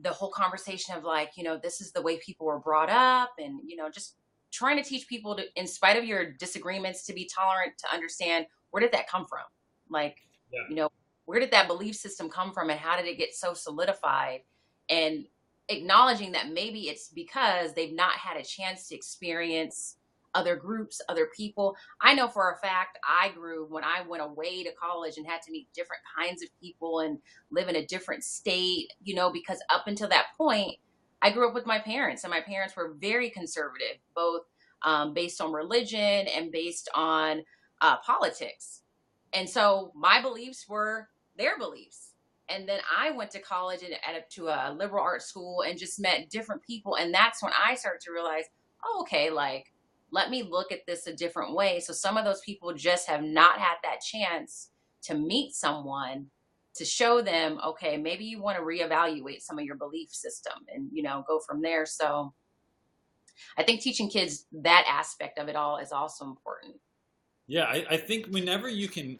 the whole conversation of like, this is the way people were brought up, and, just trying to teach people to, in spite of your disagreements, to be tolerant, to understand where did that come from? Like, where did that belief system come from and how did it get so solidified? And acknowledging that maybe it's because they've not had a chance to experience other groups, other people. I know for a fact I grew when I went away to college and had to meet different kinds of people and live in a different state, because up until that point, I grew up with my parents, and my parents were very conservative, both based on religion and based on politics. And so my beliefs were their beliefs. And then I went to college and to a liberal arts school and just met different people. And that's when I started to realize, oh, okay, like, let me look at this a different way. So some of those people just have not had that chance to meet someone to show them, okay, maybe you want to reevaluate some of your belief system and, go from there. So I think teaching kids that aspect of it all is also important. Yeah, I think whenever you can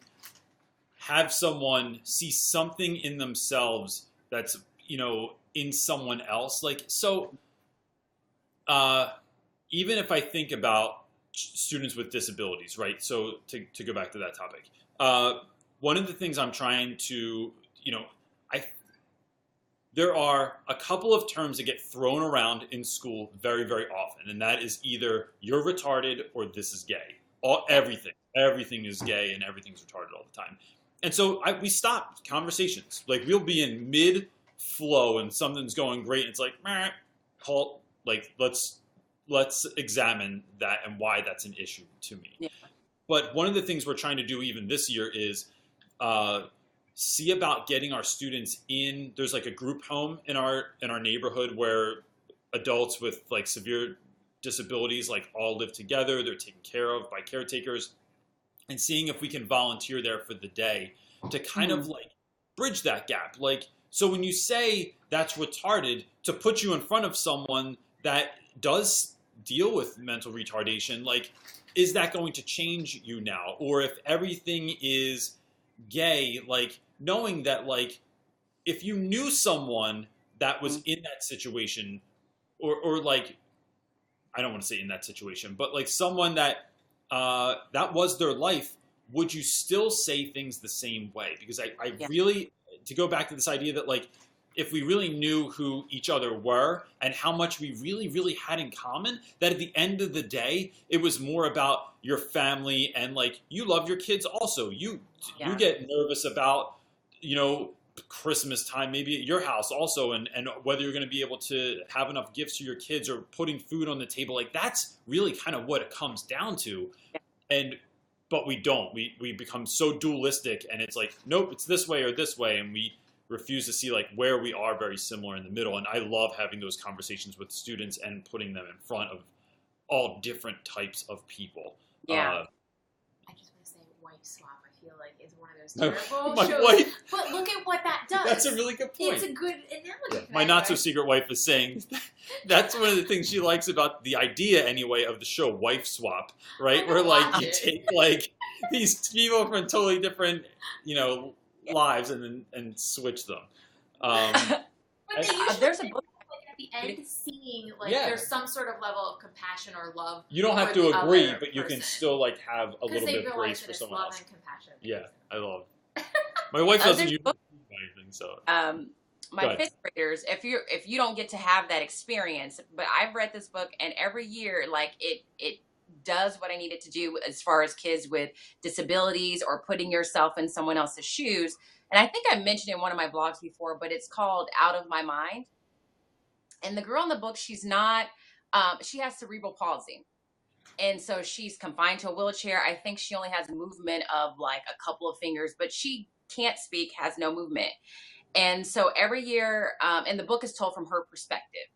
have someone see something in themselves that's, in someone else, like, so even if I think about students with disabilities, right? So to go back to that topic, one of the things I'm trying to, there are a couple of terms that get thrown around in school very, very often, and that is either you're retarded or this is gay. Everything is gay and everything's retarded all the time. And so we stop conversations. Like, we'll be in mid flow and something's going great, and it's like, halt. Like, let's examine that and why that's an issue to me. Yeah. But one of the things we're trying to do even this year is see about getting our students in. There's like a group home in our neighborhood where adults with like severe disabilities like all live together. They're taken care of by caretakers, and seeing if we can volunteer there for the day to kind of like bridge that gap. Like, so when you say that's retarded, to put you in front of someone that does deal with mental retardation, like, is that going to change you now? Or if everything is gay, like, knowing that, like, if you knew someone that was in that situation, or like, I don't want to say in that situation, but like someone that that was their life, would you still say things the same way? Because I really, to go back to this idea that, like, if we really knew who each other were and how much we really, really had in common, that at the end of the day, it was more about your family and, like, you love your kids also. You get nervous about, Christmas time, maybe at your house also, and whether you're going to be able to have enough gifts for your kids or putting food on the table. Like, that's really kind of what it comes down to. But we don't. We become so dualistic, and it's like, nope, it's this way or this way, and we refuse to see like where we are very similar in the middle. And I love having those conversations with students and putting them in front of all different types of people. I just want to say wife swap. I feel like is one of those terrible My shows. wife. But look at what that does. That's a really good point. It's a good analogy. Yeah. My not-so-secret wife is saying that's one of the things she likes about the idea, anyway, of the show Wife Swap, right? Where, like, you take, like, these people from totally different, lives and switch them. But they usually there's a book at the end seeing, like, there's some sort of level of compassion or love. You don't have to agree, but you can still, like, have a little bit of grace for someone else. And compassion. Yeah, I love it. My wife doesn't use anything, so. My fifth graders, if you don't get to have that experience, but I've read this book, and every year, like, it does what I need it to do as far as kids with disabilities or putting yourself in someone else's shoes. And I think I mentioned it in one of my blogs before, but it's called Out of My Mind. And the girl in the book, she's not, she has cerebral palsy. And so she's confined to a wheelchair. I think she only has movement of like a couple of fingers, but she can't speak, has no movement. And so every year, and the book is told from her perspective.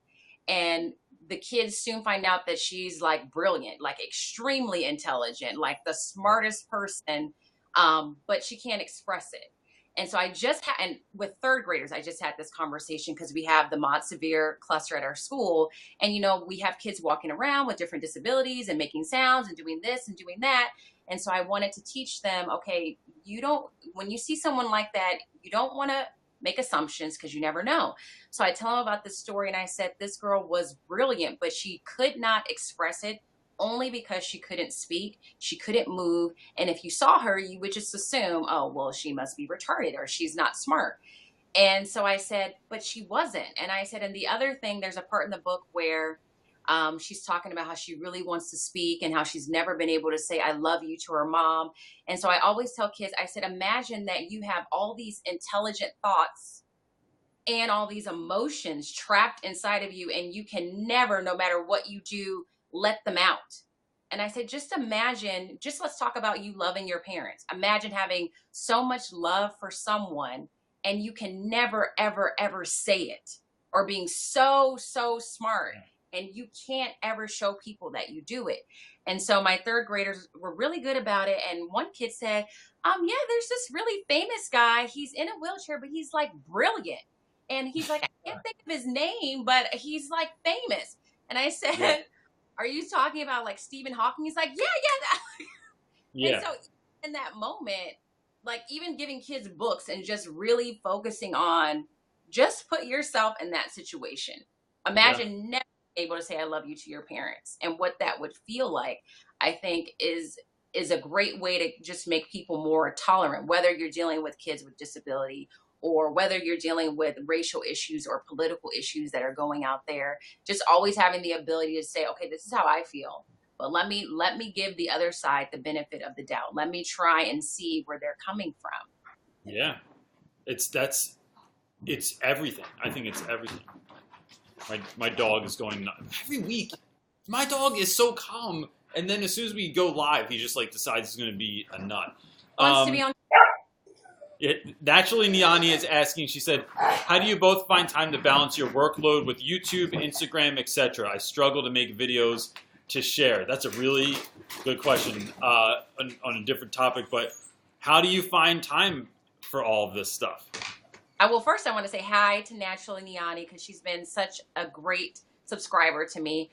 And the kids soon find out that she's like brilliant, like extremely intelligent, like the smartest person, but she can't express it. And so I just had, and with third graders, I just had this conversation because we have the Mod Severe cluster at our school. And, we have kids walking around with different disabilities and making sounds and doing this and doing that. And so I wanted to teach them, okay, when you see someone like that, you don't want to make assumptions because you never know. So I tell them about this story, and I said, this girl was brilliant, but she could not express it only because she couldn't speak, she couldn't move. And if you saw her, you would just assume, oh, well, she must be retarded or she's not smart. And so I said, but she wasn't. And I said, and the other thing, there's a part in the book where she's talking about how she really wants to speak and how she's never been able to say, I love you to her mom. And so I always tell kids, I said, imagine that you have all these intelligent thoughts and all these emotions trapped inside of you, and you can never, no matter what you do, let them out. And I said, just imagine, let's talk about you loving your parents. Imagine having so much love for someone and you can never, ever, ever say it, or being so smart and you can't ever show people that you do it. And so my third graders were really good about it. And one kid said, yeah, there's this really famous guy. He's in a wheelchair, but he's like brilliant. And he's like, I can't think of his name, but he's like famous. And I said, are you talking about like Stephen Hawking? He's like, yeah. And so in that moment, like even giving kids books and just really focusing on, just put yourself in that situation. Imagine never being able to say I love you to your parents, and what that would feel like, I think is a great way to just make people more tolerant, whether you're dealing with kids with disability or whether you're dealing with racial issues or political issues that are going out there. Just always having the ability to say, okay, this is how I feel, but let me give the other side the benefit of the doubt. Let me try and see where they're coming from. Yeah, it's everything. I think it's everything. My dog is going nuts. Every week. My dog is so calm, and then as soon as we go live, he just like decides he's going to be a nut. Wants to be on. Naturally, Niani is asking, she said, how do you both find time to balance your workload with YouTube, Instagram, etc.? I struggle to make videos to share. That's a really good question on a different topic, but how do you find time for all of this stuff? Well, first I want to say hi to Naturally Niani because she's been such a great subscriber to me.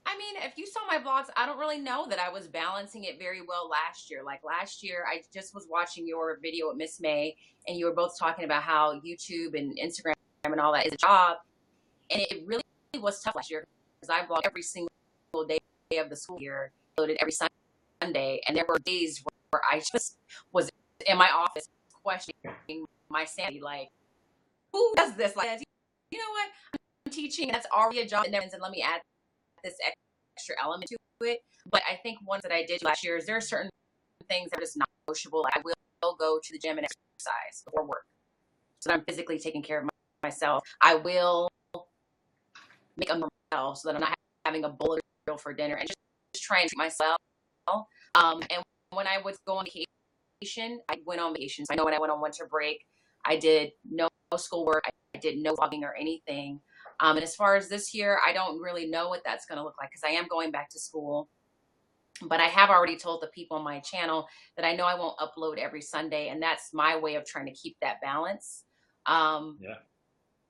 I mean, if you saw my vlogs, I don't really know that I was balancing it very well last year. Like last year, I just was watching your video with Miss May, and you were both talking about how YouTube and Instagram and all that is a job. And it really was tough last year because I vlogged every single day of the school year, loaded every Sunday. And there were days where I just was in my office questioning my sanity. Like, who does this? Like, you know what? I'm teaching, and that's already a job. And let me add this extra element to it. But I think one that I did last year is there are certain things that are just not negotiable. Like I will go to the gym and exercise before work, so that I'm physically taking care of myself. I will make a meal so that I'm not having a bowl of cereal for dinner, and just try and treat myself. And when I was going on vacation, I went on vacations. I know when I went on winter break, I did no schoolwork. I did no vlogging or anything. And as far as this year, I don't really know what that's going to look like because I am going back to school. But I have already told the people on my channel that I know I won't upload every Sunday, and that's my way of trying to keep that balance. Yeah.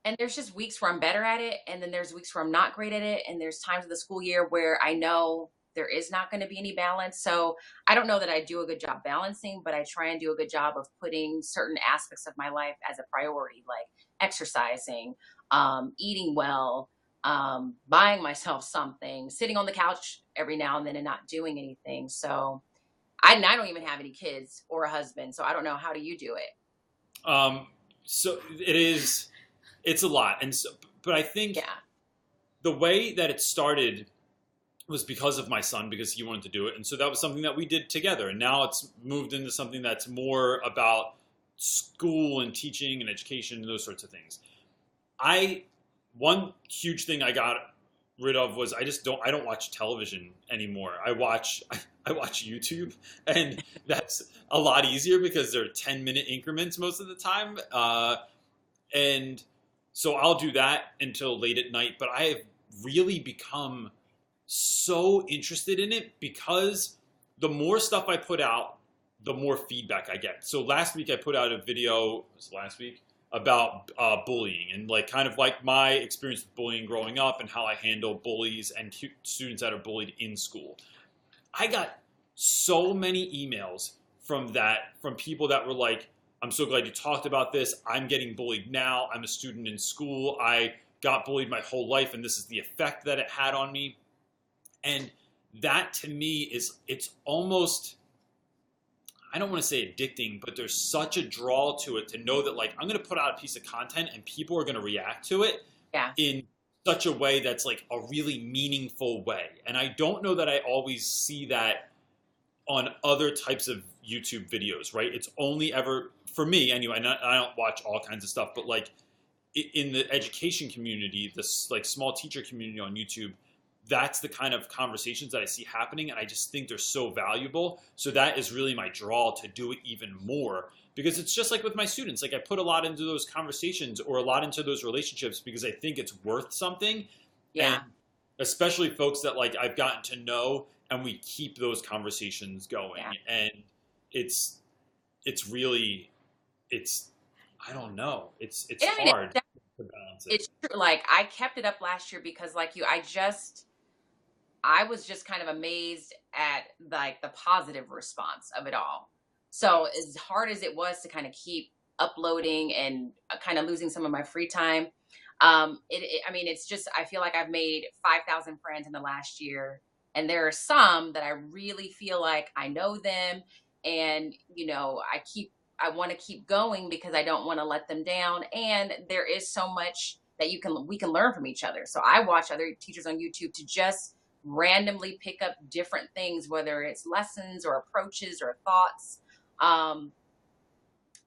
And there's just weeks where I'm better at it, and then there's weeks where I'm not great at it, and there's times of the school year where I know there is not going to be any balance. So I don't know that I do a good job balancing, but I try and do a good job of putting certain aspects of my life as a priority, like exercising, eating well, buying myself something, sitting on the couch every now and then and not doing anything. So I don't even have any kids or a husband, so I don't know. How do you do it? So it's a lot. And so, but I think Yeah. the way that it started was because of my son, because he wanted to do it. And so that was something that we did together. And now it's moved into something that's more about school and teaching and education and those sorts of things. One huge thing I got rid of was I don't watch television anymore. I watch YouTube, and that's a lot easier because they're 10-minute increments most of the time. And so I'll do that until late at night, but I have really become so interested in it because the more stuff I put out, the more feedback I get. So last week I put out a video, about bullying and like kind of like my experience with bullying growing up and how I handle bullies and students that are bullied in school. I got so many emails from people that were like, I'm so glad you talked about this. I'm getting bullied now. I'm a student in school. I got bullied my whole life, and this is the effect that it had on me. And that to me it's almost, I don't want to say addicting, but there's such a draw to it to know that like I'm going to put out a piece of content and people are going to react to it in such a way that's like a really meaningful way. And I don't know that I always see that on other types of YouTube videos, right? It's only ever, for me anyway, and I don't watch all kinds of stuff, but like in the education community, this like small teacher community on YouTube, that's the kind of conversations that I see happening, and I just think they're so valuable. So that is really my draw to do it even more, because it's just like with my students. Like I put a lot into those conversations or a lot into those relationships because I think it's worth something. Yeah. And especially folks that like I've gotten to know, and we keep those conversations going. Yeah. And it's really, I don't know. It's hard to balance it. It's true. Like I kept it up last year because like you, I was just kind of amazed at like the positive response of it all. So as hard as it was to kind of keep uploading and kind of losing some of my free time, I mean, it's just, I feel like I've made 5,000 friends in the last year. And there are some that I really feel like I know them. And, you know, I want to keep going because I don't want to let them down. And there is so much that we can learn from each other. So I watch other teachers on YouTube to just randomly pick up different things, whether it's lessons or approaches or thoughts. And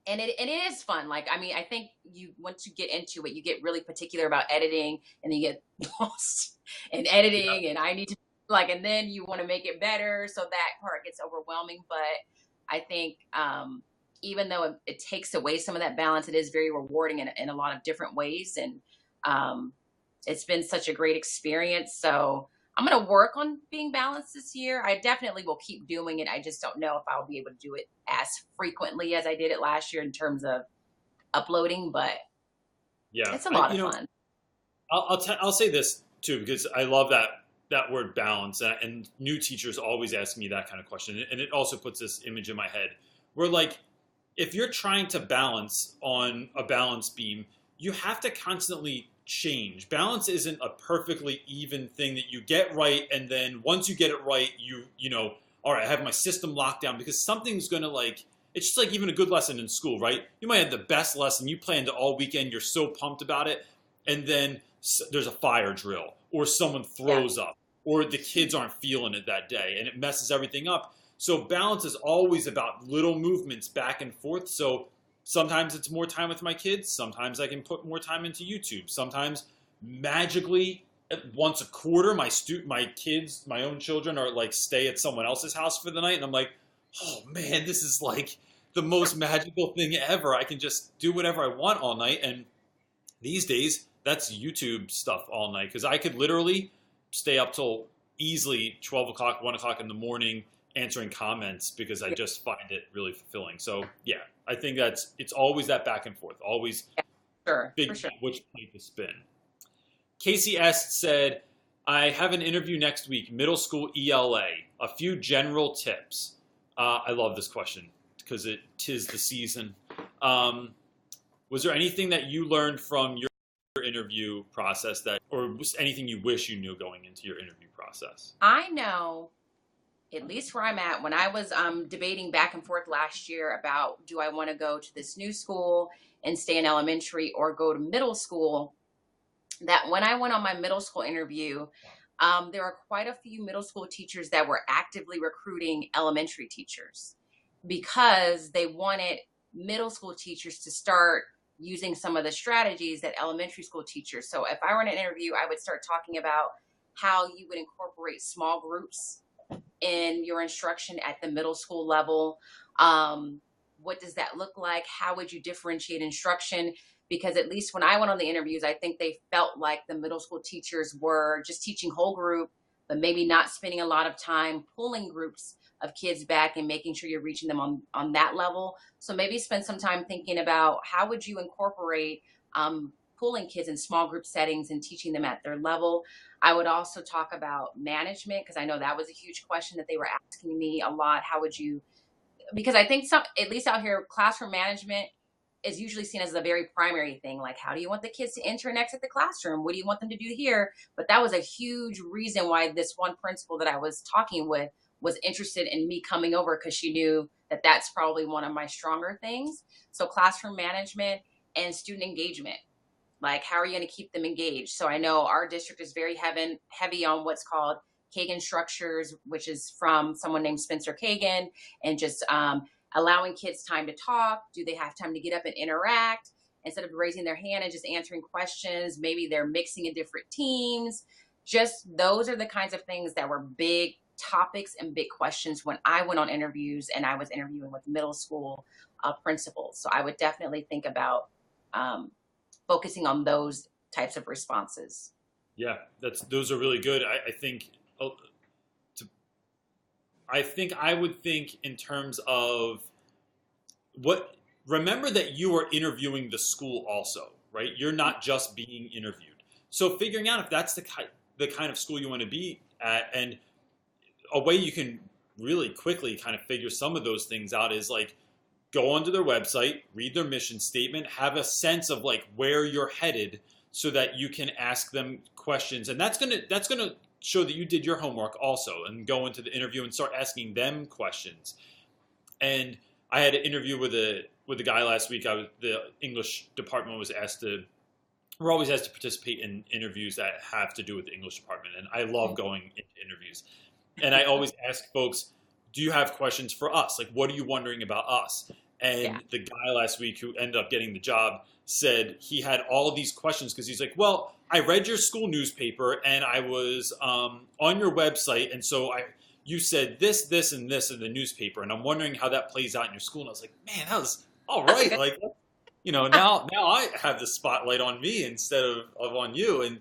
it is fun. Like, I mean, I think once you get into it, you get really particular about editing, and then you get lost in editing, and I need to like, and then you want to make it better. So that part gets overwhelming. But I think, even though it takes away some of that balance, it is very rewarding in a lot of different ways. And, it's been such a great experience. So I'm going to work on being balanced this year. I definitely will keep doing it. I just don't know if I'll be able to do it as frequently as I did it last year in terms of uploading, but yeah, it's a lot of fun. I'll say this too, because I love that word balance, and new teachers always ask me that kind of question. And it also puts this image in my head where like, if you're trying to balance on a balance beam, you have to constantly change. Balance isn't a perfectly even thing that you get right, and then once you get it right, you know, all right, I have my system locked down, because something's gonna like, it's just like even a good lesson in school, right? You might have the best lesson, you planned it all weekend, you're so pumped about it, and then there's a fire drill, or someone throws up, or the kids aren't feeling it that day, and it messes everything up. So balance is always about little movements back and forth. So sometimes it's more time with my kids. Sometimes I can put more time into YouTube. Sometimes magically once a quarter, my kids, my own children are like stay at someone else's house for the night. And I'm like, oh man, this is like the most magical thing ever. I can just do whatever I want all night. And these days that's YouTube stuff all night. Cause I could literally stay up till easily 12 o'clock, 1 o'clock in the morning answering comments because I just find it really fulfilling. So yeah, I think it's always that back and forth, always for sure. which plate to spin. Casey S. said, I have an interview next week, middle school ELA, a few general tips. I love this question because tis the season. Was there anything that you learned from your interview process or was anything you wish you knew going into your interview process? I know, at least where I'm at, when I was debating back and forth last year about do I want to go to this new school and stay in elementary or go to middle school, that when I went on my middle school interview, there are quite a few middle school teachers that were actively recruiting elementary teachers because they wanted middle school teachers to start using some of the strategies that elementary school teachers. So if I were in an interview, I would start talking about how you would incorporate small groups in your instruction at the middle school level. What does that look like? How would you differentiate instruction? Because at least when I went on the interviews, I think they felt like the middle school teachers were just teaching whole group, but maybe not spending a lot of time pulling groups of kids back and making sure you're reaching them on that level. So maybe spend some time thinking about how would you incorporate pulling kids in small group settings and teaching them at their level. I would also talk about management because I know that was a huge question that they were asking me a lot. How would you, because I think at least out here, classroom management is usually seen as a very primary thing. Like, how do you want the kids to enter and exit the classroom? What do you want them to do here? But that was a huge reason why this one principal that I was talking with was interested in me coming over because she knew that that's probably one of my stronger things. So classroom management and student engagement. Like, how are you going to keep them engaged? So I know our district is very heavy on what's called Kagan structures, which is from someone named Spencer Kagan, and just allowing kids time to talk. Do they have time to get up and interact? Instead of raising their hand and just answering questions, maybe they're mixing in different teams. Just those are the kinds of things that were big topics and big questions when I went on interviews and I was interviewing with middle school principals. So I would definitely think about focusing on those types of responses. Yeah, those are really good. I think I would think in terms of remember that you are interviewing the school also, right? You're not just being interviewed. So figuring out if that's the kind of school you want to be at, and a way you can really quickly kind of figure some of those things out is like go onto their website, read their mission statement, have a sense of like where you're headed so that you can ask them questions. And that's gonna show that you did your homework also, and go into the interview and start asking them questions. And I had an interview with a guy last week. The English department we're always asked to participate in interviews that have to do with the English department. And I love going into interviews. And I always ask folks, do you have questions for us? Like, what are you wondering about us? And the guy last week who ended up getting the job said he had all of these questions because he's like, well, I read your school newspaper and I was on your website. And so you said this, this, and this in the newspaper. And I'm wondering how that plays out in your school. And I was like, man, that was all right. Like, now I have the spotlight on me instead of on you. And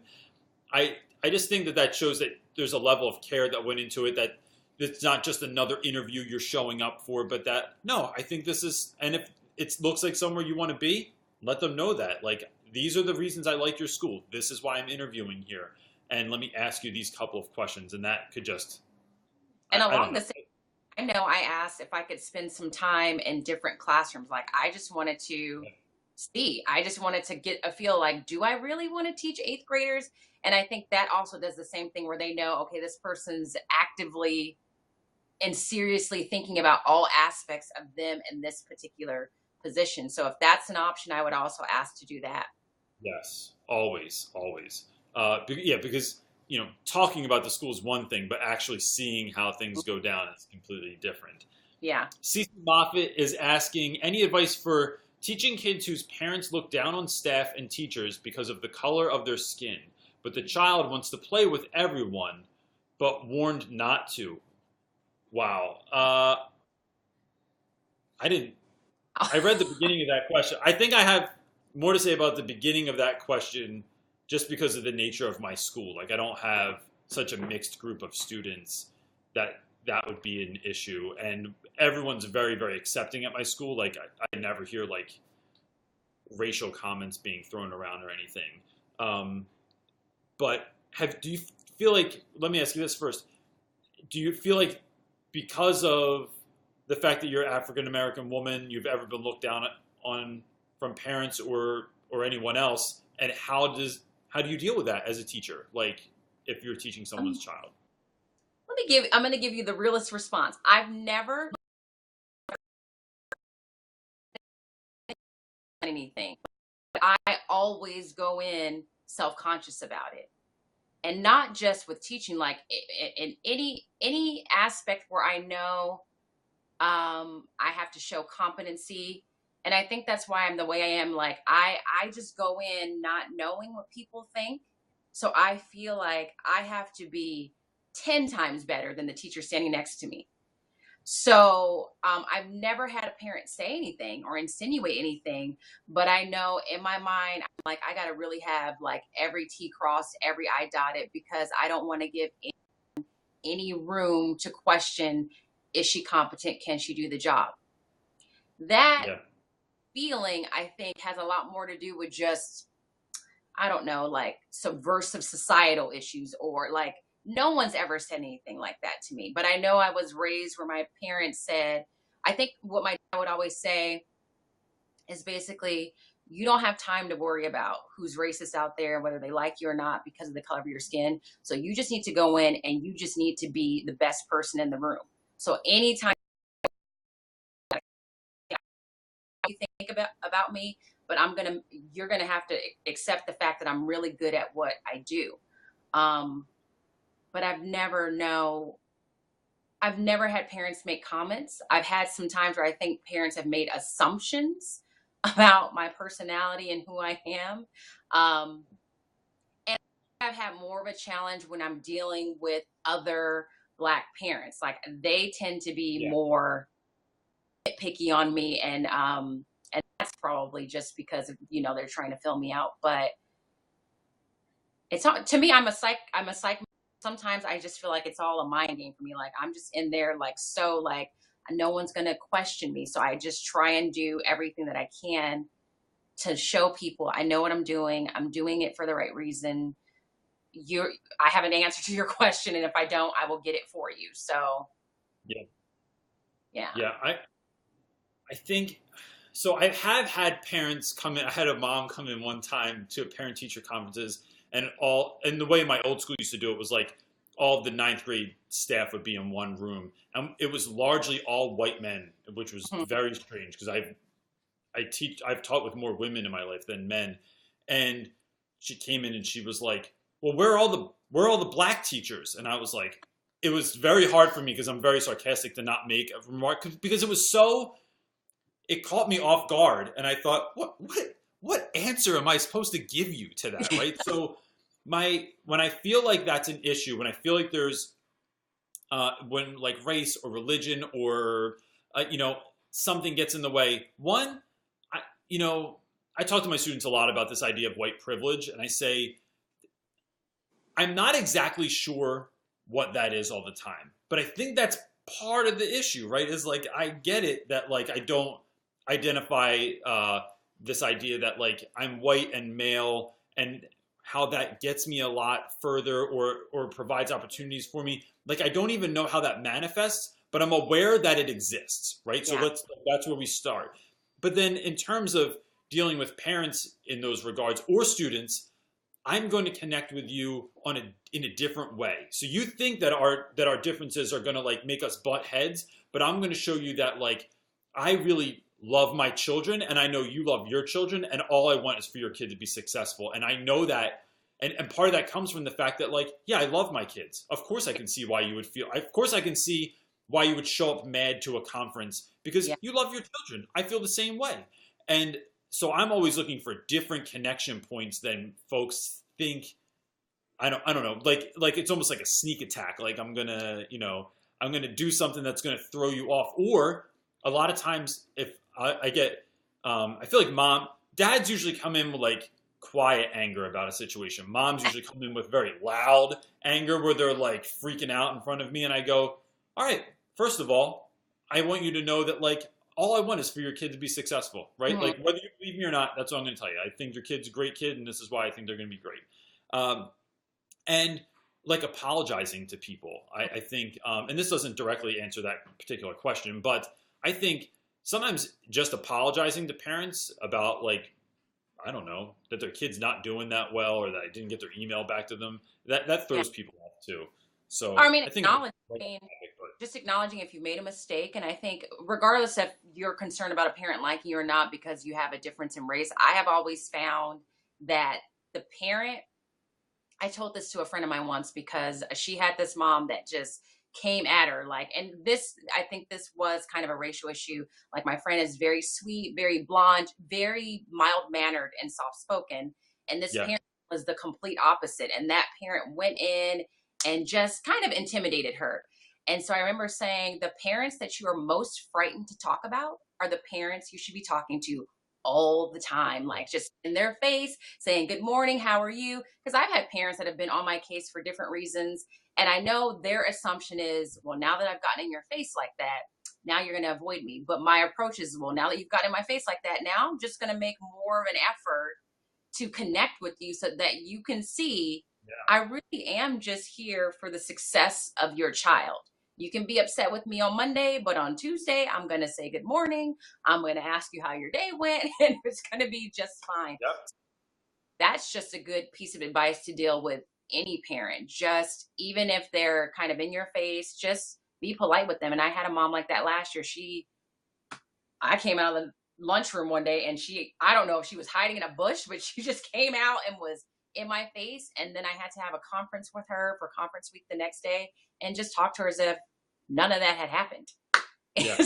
I just think that shows that there's a level of care that went into it, that it's not just another interview you're showing up for, but that, no, I think this is, and if it looks like somewhere you want to be, let them know that. Like, these are the reasons I like your school. This is why I'm interviewing here. And let me ask you these couple of questions. And that could just... And along the same, I know I asked if I could spend some time in different classrooms. Like, I just wanted to see. I just wanted to get a feel like, do I really want to teach 8th graders? And I think that also does the same thing where they know, okay, this person's actively and seriously thinking about all aspects of them in this particular position. So if that's an option, I would also ask to do that. Yes, always. Because, talking about the school is one thing, but actually seeing how things go down is completely different. Yeah. Cece Moffitt is asking, any advice for teaching kids whose parents look down on staff and teachers because of the color of their skin, but the child wants to play with everyone, but warned not to? Wow. I read the beginning of that question. I think I have more to say about the beginning of that question just because of the nature of my school. Like, I don't have such a mixed group of students that would be an issue. And everyone's very, very accepting at my school. Like I never hear like racial comments being thrown around or anything. But do you feel like, let me ask you this first. Do you feel like because of the fact that you're an African-American woman, you've ever been looked down on from parents or anyone else? And how do you deal with that as a teacher? Like if you're teaching someone's child? I'm going to give you the realest response. I've never anything. I always go in self-conscious about it. And not just with teaching, like in any aspect where I know I have to show competency. And I think that's why I'm the way I am. Like I just go in not knowing what people think. So I feel like I have to be 10 times better than the teacher standing next to me. So I've never had a parent say anything or insinuate anything, but I know in my mind, I'm like, I got to really have like every T crossed, every I dotted, because I don't want to give any room to question, is she competent? Can she do the job? That feeling, I think, has a lot more to do with just, I don't know, like subversive societal issues, or like, no one's ever said anything like that to me. But I know I was raised where my parents said, I think what my dad would always say is basically, you don't have time to worry about who's racist out there, whether they like you or not, because of the color of your skin. So you just need to go in and you just need to be the best person in the room. So anytime you think about me, but you're going to have to accept the fact that I'm really good at what I do. But I've never had parents make comments. I've had some times where I think parents have made assumptions about my personality and who I am. And I've had more of a challenge when I'm dealing with other Black parents. Like they tend to be more nitpicky on me. And that's probably just because of, they're trying to fill me out. But it's not, to me, I'm a psych. Sometimes I just feel like it's all a mind game for me. Like I'm just in there, like, so like no one's going to question me. So I just try and do everything that I can to show people I know what I'm doing. I'm doing it for the right reason. I have an answer to your question. And if I don't, I will get it for you. So yeah. I think, so I have had parents come in. I had a mom come in one time to parent teacher conferences. And the way my old school used to do it was like all of the 9th grade staff would be in one room. And it was largely all white men, which was very strange because I've taught with more women in my life than men. And she came in and she was like, well, where are all the Black teachers? And I was like, it was very hard for me because I'm very sarcastic to not make a remark because it caught me off guard. And I thought, what answer am I supposed to give you to that, right? So when I feel like that's an issue, when I feel like there's when like race or religion or something gets in the way, I talk to my students a lot about this idea of white privilege, and I say I'm not exactly sure what that is all the time, but I think that's part of the issue, right? Is like I get it that like I don't identify this idea that like I'm white and male and how that gets me a lot further or provides opportunities for me. Like I don't even know how that manifests, but I'm aware that it exists, right? So that's where we start. But then in terms of dealing with parents in those regards or students, I'm going to connect with you in a different way. So you think that our differences are going to like make us butt heads, but I'm going to show you that like I really love my children and I know you love your children and all I want is for your kid to be successful. And I know that, and part of that comes from the fact that like, yeah, I love my kids. Of course I can see why you would I can see why you would show up mad to a conference because you love your children. I feel the same way. And so I'm always looking for different connection points than folks think. I don't know. Like it's almost like a sneak attack. Like I'm gonna do something that's gonna throw you off. Or a lot of times if I get, I feel like dads usually come in with like quiet anger about a situation. Moms usually come in with very loud anger where they're like freaking out in front of me, and I go, all right, first of all, I want you to know that like all I want is for your kid to be successful, right? Like whether you believe me or not, that's what I'm going to tell you. I think your kid's a great kid, and this is why I think they're going to be great. And like apologizing to people, I think, and this doesn't directly answer that particular question, but I think sometimes just apologizing to parents about like, I don't know, that their kid's not doing that well or that I didn't get their email back to them, that throws people off too. So I mean, I think just acknowledging if you made a mistake. And I think regardless if you're concerned about a parent liking you or not because you have a difference in race, I have always found that the parent, I told this to a friend of mine once because she had this mom that just came at her like, and this, I think this was kind of a racial issue. Like my friend is very sweet, very blonde, very mild mannered and soft spoken. And this parent was the complete opposite. And that parent went in and just kind of intimidated her. And so I remember saying the parents that you are most frightened to talk about are the parents you should be talking to all the time, like just in their face saying, good morning, how are you? Because I've had parents that have been on my case for different reasons. And I know their assumption is, well, now that I've gotten in your face like that, now you're going to avoid me. But my approach is, well, now that you've gotten in my face like that, now I'm just going to make more of an effort to connect with you so that you can see I really am just here for the success of your child. You can be upset with me on Monday, but on Tuesday, I'm going to say good morning. I'm going to ask you how your day went, and it's going to be just fine. Yep. That's just a good piece of advice to deal with any parent. Just even if they're kind of in your face, just be polite with them. And I had a mom like that last year. I came out of the lunchroom one day and I don't know if she was hiding in a bush, but she just came out and was in my face. And then I had to have a conference with her for conference week the next day and just talk to her as if none of that had happened. Yeah.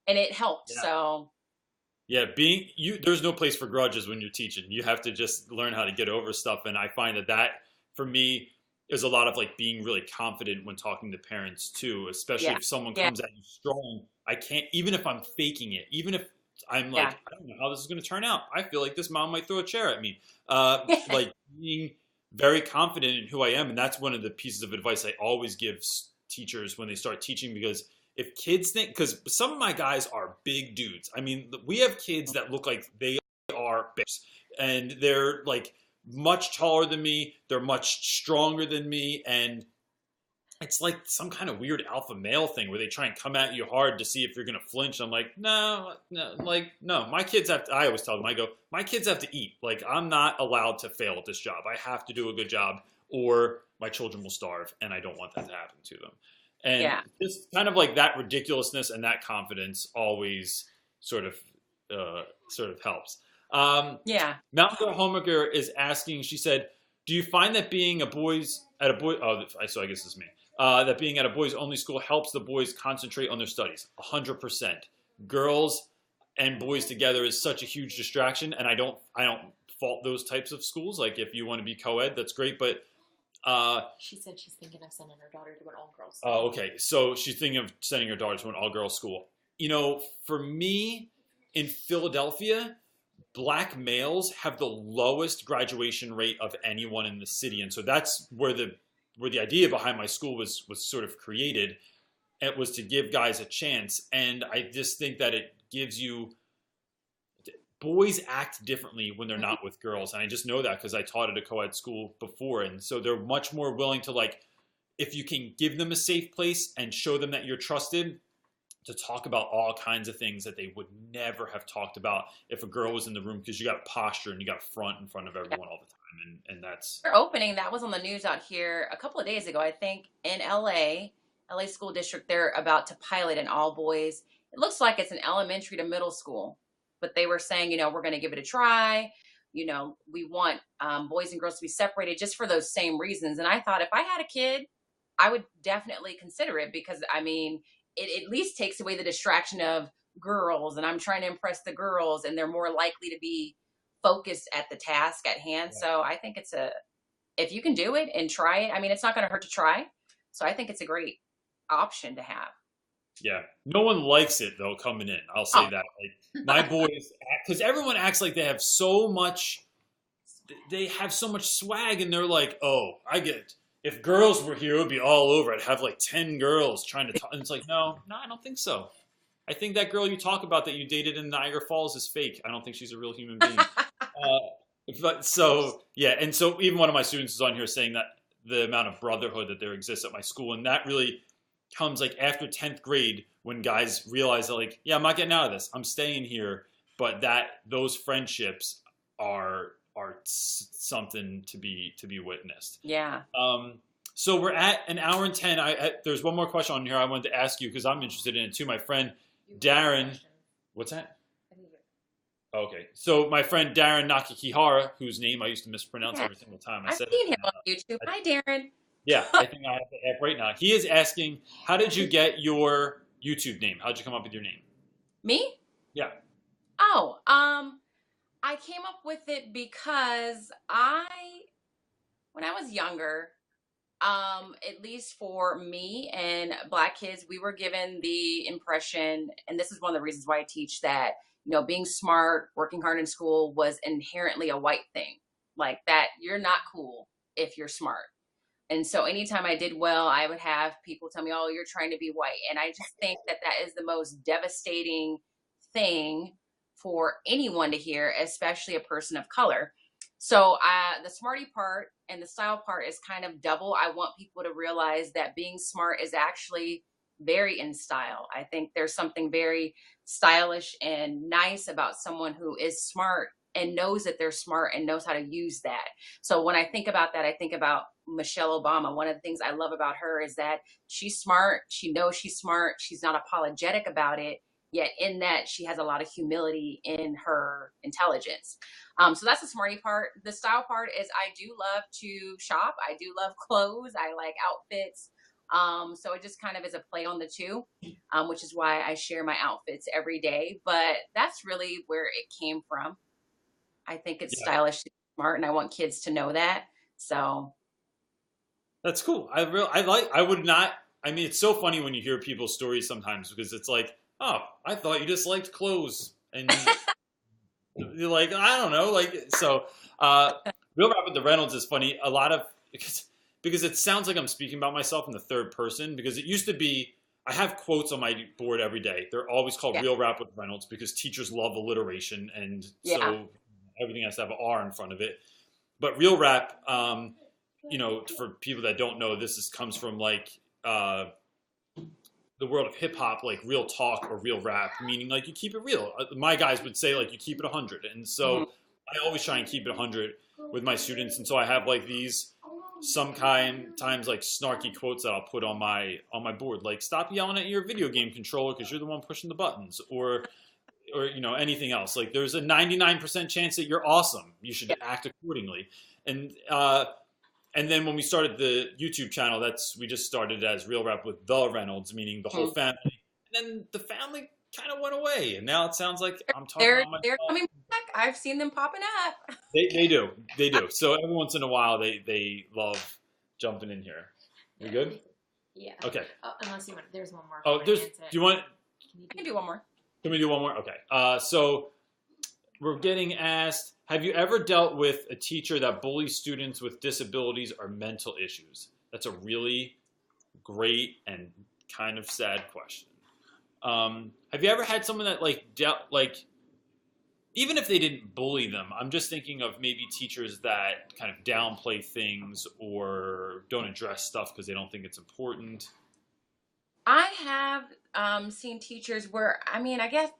And it helped. Yeah. So yeah, there's no place for grudges when you're teaching. You have to just learn how to get over stuff. And I find that for me is a lot of like being really confident when talking to parents too, especially if someone comes at you strong. I can't, even if I'm faking it, even if I'm like, I don't know how this is going to turn out. I feel like this mom might throw a chair at me. Like being very confident in who I am. And that's one of the pieces of advice I always give teachers when they start teaching, because if kids think, because some of my guys are big dudes. I mean, we have kids that look like they are big, and they're like much taller than me. They're much stronger than me. And it's like some kind of weird alpha male thing where they try and come at you hard to see if you're going to flinch. I'm like, no, my kids have to, I always tell them, I go, my kids have to eat. Like, I'm not allowed to fail at this job. I have to do a good job or my children will starve, and I don't want that to happen to them. And just kind of like that ridiculousness and that confidence always sort of helps. Mountain Girl Homemaker is asking, she said, do you find that being so I guess it's me. That being at a boys only school helps the boys concentrate on their studies? 100%. Girls and boys together is such a huge distraction, and I don't fault those types of schools. Like if you want to be co-ed, that's great, but she said she's thinking of sending her daughter to an all-girls school. Oh, okay. So she's thinking of sending her daughter to an all-girls school. You know, for me, in Philadelphia, Black males have the lowest graduation rate of anyone in the city, and so that's where the idea behind my school was sort of created. It was to give guys a chance, and I just think that it gives you. Boys act differently when they're not with girls. And I just know that because I taught at a co-ed school before. And so they're much more willing to, like, if you can give them a safe place and show them that you're trusted, to talk about all kinds of things that they would never have talked about if a girl was in the room, because you got to posture and you got to front in front of everyone all the time. And that's... They're opening, that was on the news out here a couple of days ago, I think, in LA School District. They're about to pilot an all boys. It looks like it's an elementary to middle school. But they were saying, we're going to give it a try. We want boys and girls to be separated just for those same reasons. And I thought if I had a kid, I would definitely consider it, because, I mean, it at least takes away the distraction of girls, and I'm trying to impress the girls, and they're more likely to be focused at the task at hand. Yeah. So I think if you can do it and try it, I mean, it's not going to hurt to try. So I think it's a great option to have. Yeah. No one likes it, though, coming in. I'll say that. Like, my boys, because everyone acts like they have so much they have so much swag, and they're like, oh, I get it. If girls were here, it would be all over. I'd have like 10 girls trying to talk. And it's like, no, I don't think so. I think that girl you talk about that you dated in Niagara Falls is fake. I don't think she's a real human being. But so, yeah. And so even one of my students is on here saying that the amount of brotherhood that there exists at my school. And that really comes like after 10th grade when guys realize that like, yeah, I'm not getting out of this. I'm staying here. But that those friendships are something to be witnessed. Yeah. So we're at an hour and 10. There's one more question on here I wanted to ask you because I'm interested in it too. My friend Darren, what's that? Okay, so my friend Darren Nakakihara, whose name I used to mispronounce every single time I I've said seen him on YouTube. Hi, Darren. Yeah, I think I have the app right now. He is asking, how did you get your YouTube name? How did you come up with your name? Me? Yeah. Oh, I came up with it because when I was younger, at least for me and Black kids, we were given the impression, and this is one of the reasons why I teach that, being smart, working hard in school was inherently a white thing. Like that, you're not cool if you're smart. And so anytime I did well, I would have people tell me, oh, you're trying to be white. And I just think that is the most devastating thing for anyone to hear, especially a person of color. So the smarty part and the style part is kind of double. I want people to realize that being smart is actually very in style. I think there's something very stylish and nice about someone who is smart and knows that they're smart and knows how to use that. So when I think about that, I think about Michelle Obama. One of the things I love about her is that she's smart. She knows she's smart. She's not apologetic about it. Yet in that, she has a lot of humility in her intelligence. So that's the smarty part. The style part is I do love to shop. I do love clothes. I like outfits. So it just kind of is a play on the two, which is why I share my outfits every day. But that's really where it came from. I think it's stylish, smart, and I want kids to know that. So that's cool. I would not. I mean, it's so funny when you hear people's stories sometimes because it's like, oh, I thought you just liked clothes, and you're like, I don't know, like so. Real Rap with the Reynolds is funny. A lot of because it sounds like I'm speaking about myself in the third person because it used to be. I have quotes on my board every day. They're always called Real Rap with Reynolds because teachers love alliteration, and so everything has to have an R in front of it. But Real Rap, for people that don't know, comes from like the world of hip hop, like real talk or real rap, meaning like you keep it real. My guys would say like you keep it 100, and so I always try and keep it 100 with my students. And so I have like these sometimes like snarky quotes that I'll put on my board, like stop yelling at your video game controller because you're the one pushing the buttons, or anything else. Like there's a 99% chance that you're awesome. You should act accordingly. And then when we started the YouTube channel, we just started as Real Rap with the Reynolds, meaning the whole family. And then the family kind of went away, and now it sounds like I'm talking about myself. They're coming back. I've seen them popping up. They do. So every once in a while, they love jumping in here. We good? Yeah. Okay. Unless you want, there's one more. Oh, do you want? I can do one more. Can we do one more? Okay. So we're getting asked, have you ever dealt with a teacher that bullies students with disabilities or mental issues? That's a really great and kind of sad question. Have you ever had someone that even if they didn't bully them, I'm just thinking of maybe teachers that kind of downplay things or don't address stuff because they don't think it's important? I have seen teachers where, I guess,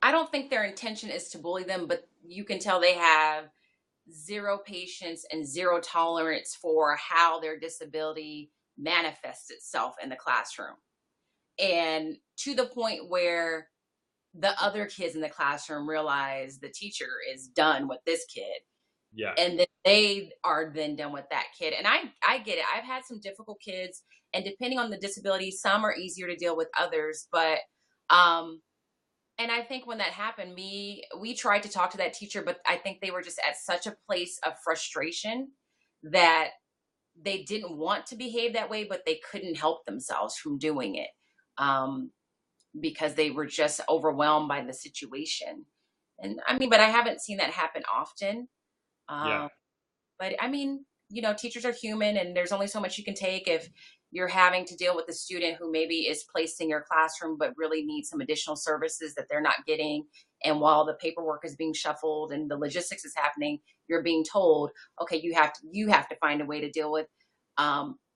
I don't think their intention is to bully them, but you can tell they have zero patience and zero tolerance for how their disability manifests itself in the classroom. And to the point where the other kids in the classroom realize the teacher is done with this kid. Yeah. And then they are then done with that kid. And I get it. I've had some difficult kids, and depending on the disability, some are easier to deal with others. But and I think when that happened, we tried to talk to that teacher, but I think they were just at such a place of frustration that they didn't want to behave that way, but they couldn't help themselves from doing it because they were just overwhelmed by the situation. And but I haven't seen that happen often. Yeah. But I mean, you know, teachers are human, and there's only so much you can take if you're having to deal with a student who maybe is placed in your classroom but really needs some additional services that they're not getting. And while the paperwork is being shuffled and the logistics is happening, you're being told, okay, you have to find a way to deal with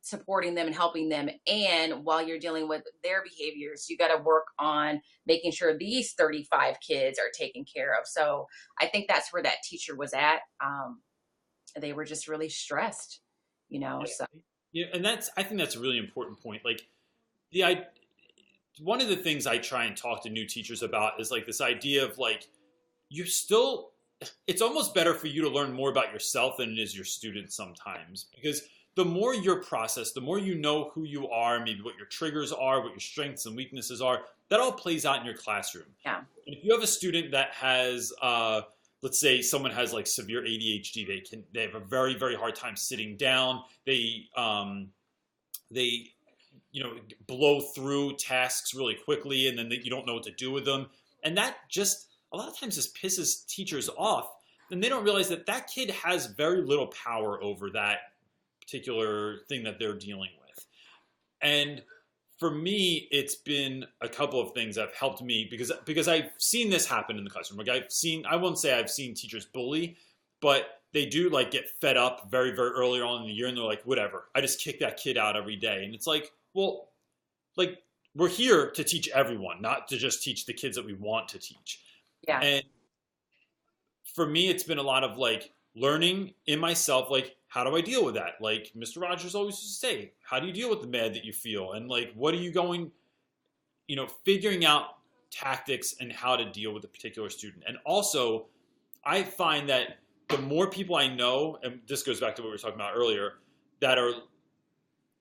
supporting them and helping them. And while you're dealing with their behaviors, you got to work on making sure these 35 kids are taken care of. So I think that's where that teacher was at. They were just really stressed, you know. Yeah. So Yeah, and I think that's a really important point. Like one of the things I try and talk to new teachers about is like this idea of like you're still it's almost better for you to learn more about yourself than it is your students sometimes, because the more your process, the more you know who you are, maybe what your triggers are, what your strengths and weaknesses are, that all plays out in your classroom. yeah, And if you have a student that has let's say someone has like severe ADHD, they have a very, very hard time sitting down. They you know, blow through tasks really quickly, and then you don't know what to do with them. And that just a lot of times just pisses teachers off, and they don't realize that that kid has very little power over that particular thing that they're dealing with. And for me, it's been a couple of things that have helped me because I've seen this happen in the classroom. Like I won't say I've seen teachers bully, but they do like get fed up very, very early on in the year, and they're like, whatever, I just kick that kid out every day. And it's like, well, like we're here to teach everyone, not to just teach the kids that we want to teach. yeah, And for me, it's been a lot of like learning in myself, like, how do I deal with that? Like Mr. Rogers always used to say, how do you deal with the mad that you feel? And like, what are you going, you know, figuring out tactics and how to deal with a particular student. And also, I find that the more people I know, and this goes back to what we were talking about earlier, that are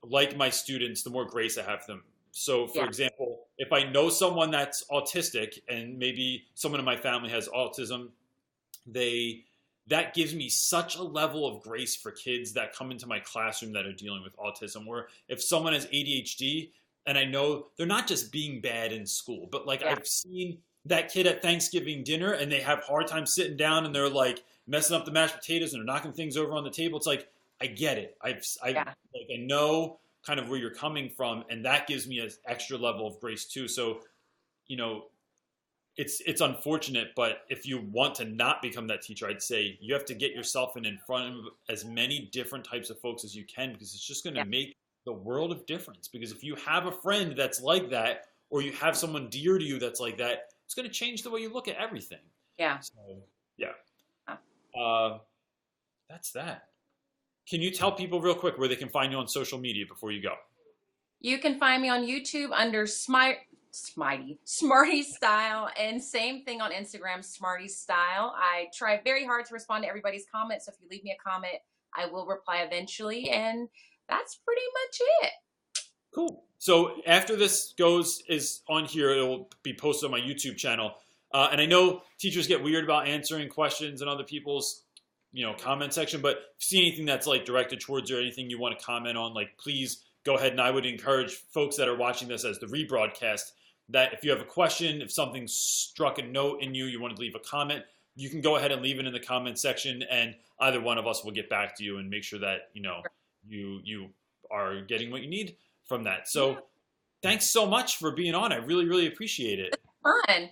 like my students, the more grace I have for them. So, for example, if I know someone that's autistic and maybe someone in my family has autism, that gives me such a level of grace for kids that come into my classroom that are dealing with autism. Where if someone has ADHD and I know they're not just being bad in school, but like I've seen that kid at Thanksgiving dinner and they have a hard time sitting down and they're like messing up the mashed potatoes and they're knocking things over on the table. It's like, I get it. I know kind of where you're coming from, and that gives me an extra level of grace too. So, you know, it's unfortunate, but if you want to not become that teacher, I'd say you have to get yourself in front of as many different types of folks as you can, because it's just going to make the world of difference. Because if you have a friend that's like that, or you have someone dear to you that's like that, it's going to change the way you look at everything. Yeah. So, that's that. Can you tell people real quick where they can find you on social media before you go? You can find me on YouTube under Smartie Style, and same thing on Instagram, Smartie Style. I try very hard to respond to everybody's comments. So if you leave me a comment, I will reply eventually, and that's pretty much it. Cool. So after this is on here, it'll be posted on my YouTube channel. And I know teachers get weird about answering questions in other people's, comment section, but if you see anything that's like directed towards you or anything you want to comment on, like, please go ahead. And I would encourage folks that are watching this as the rebroadcast that if you have a question, if something struck a note in you, you want to leave a comment, you can go ahead and leave it in the comment section, and either one of us will get back to you and make sure that, you are getting what you need from that. So thanks so much for being on. I really, really appreciate it. Fun.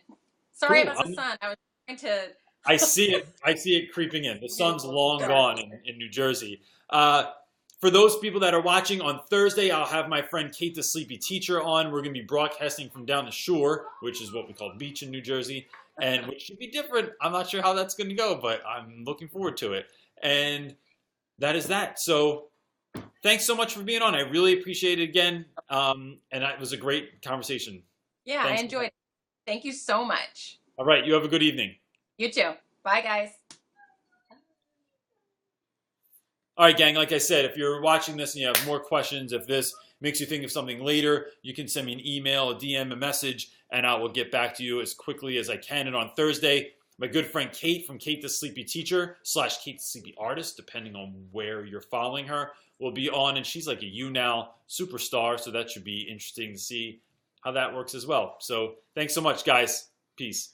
Sorry Cool. about the sun. I was trying to... I see it creeping in. The sun's long gone in New Jersey. For those people that are watching, on Thursday, I'll have my friend Kate the Sleepy Teacher on. We're going to be broadcasting from down the shore, which is what we call the beach in New Jersey, and which should be different. I'm not sure how that's going to go, but I'm looking forward to it. And that is that. So thanks so much for being on. I really appreciate it again. And it was a great conversation. Yeah, thanks. I enjoyed it. Thank you so much. All right. You have a good evening. You too. Bye, guys. All right, gang, like I said, if you're watching this and you have more questions, if this makes you think of something later, you can send me an email, a DM, a message, and I will get back to you as quickly as I can. And on Thursday, my good friend Kate from Kate the Sleepy Teacher / Kate the Sleepy Artist, depending on where you're following her, will be on. And she's like a YouNow superstar, so that should be interesting to see how that works as well. So thanks so much, guys. Peace.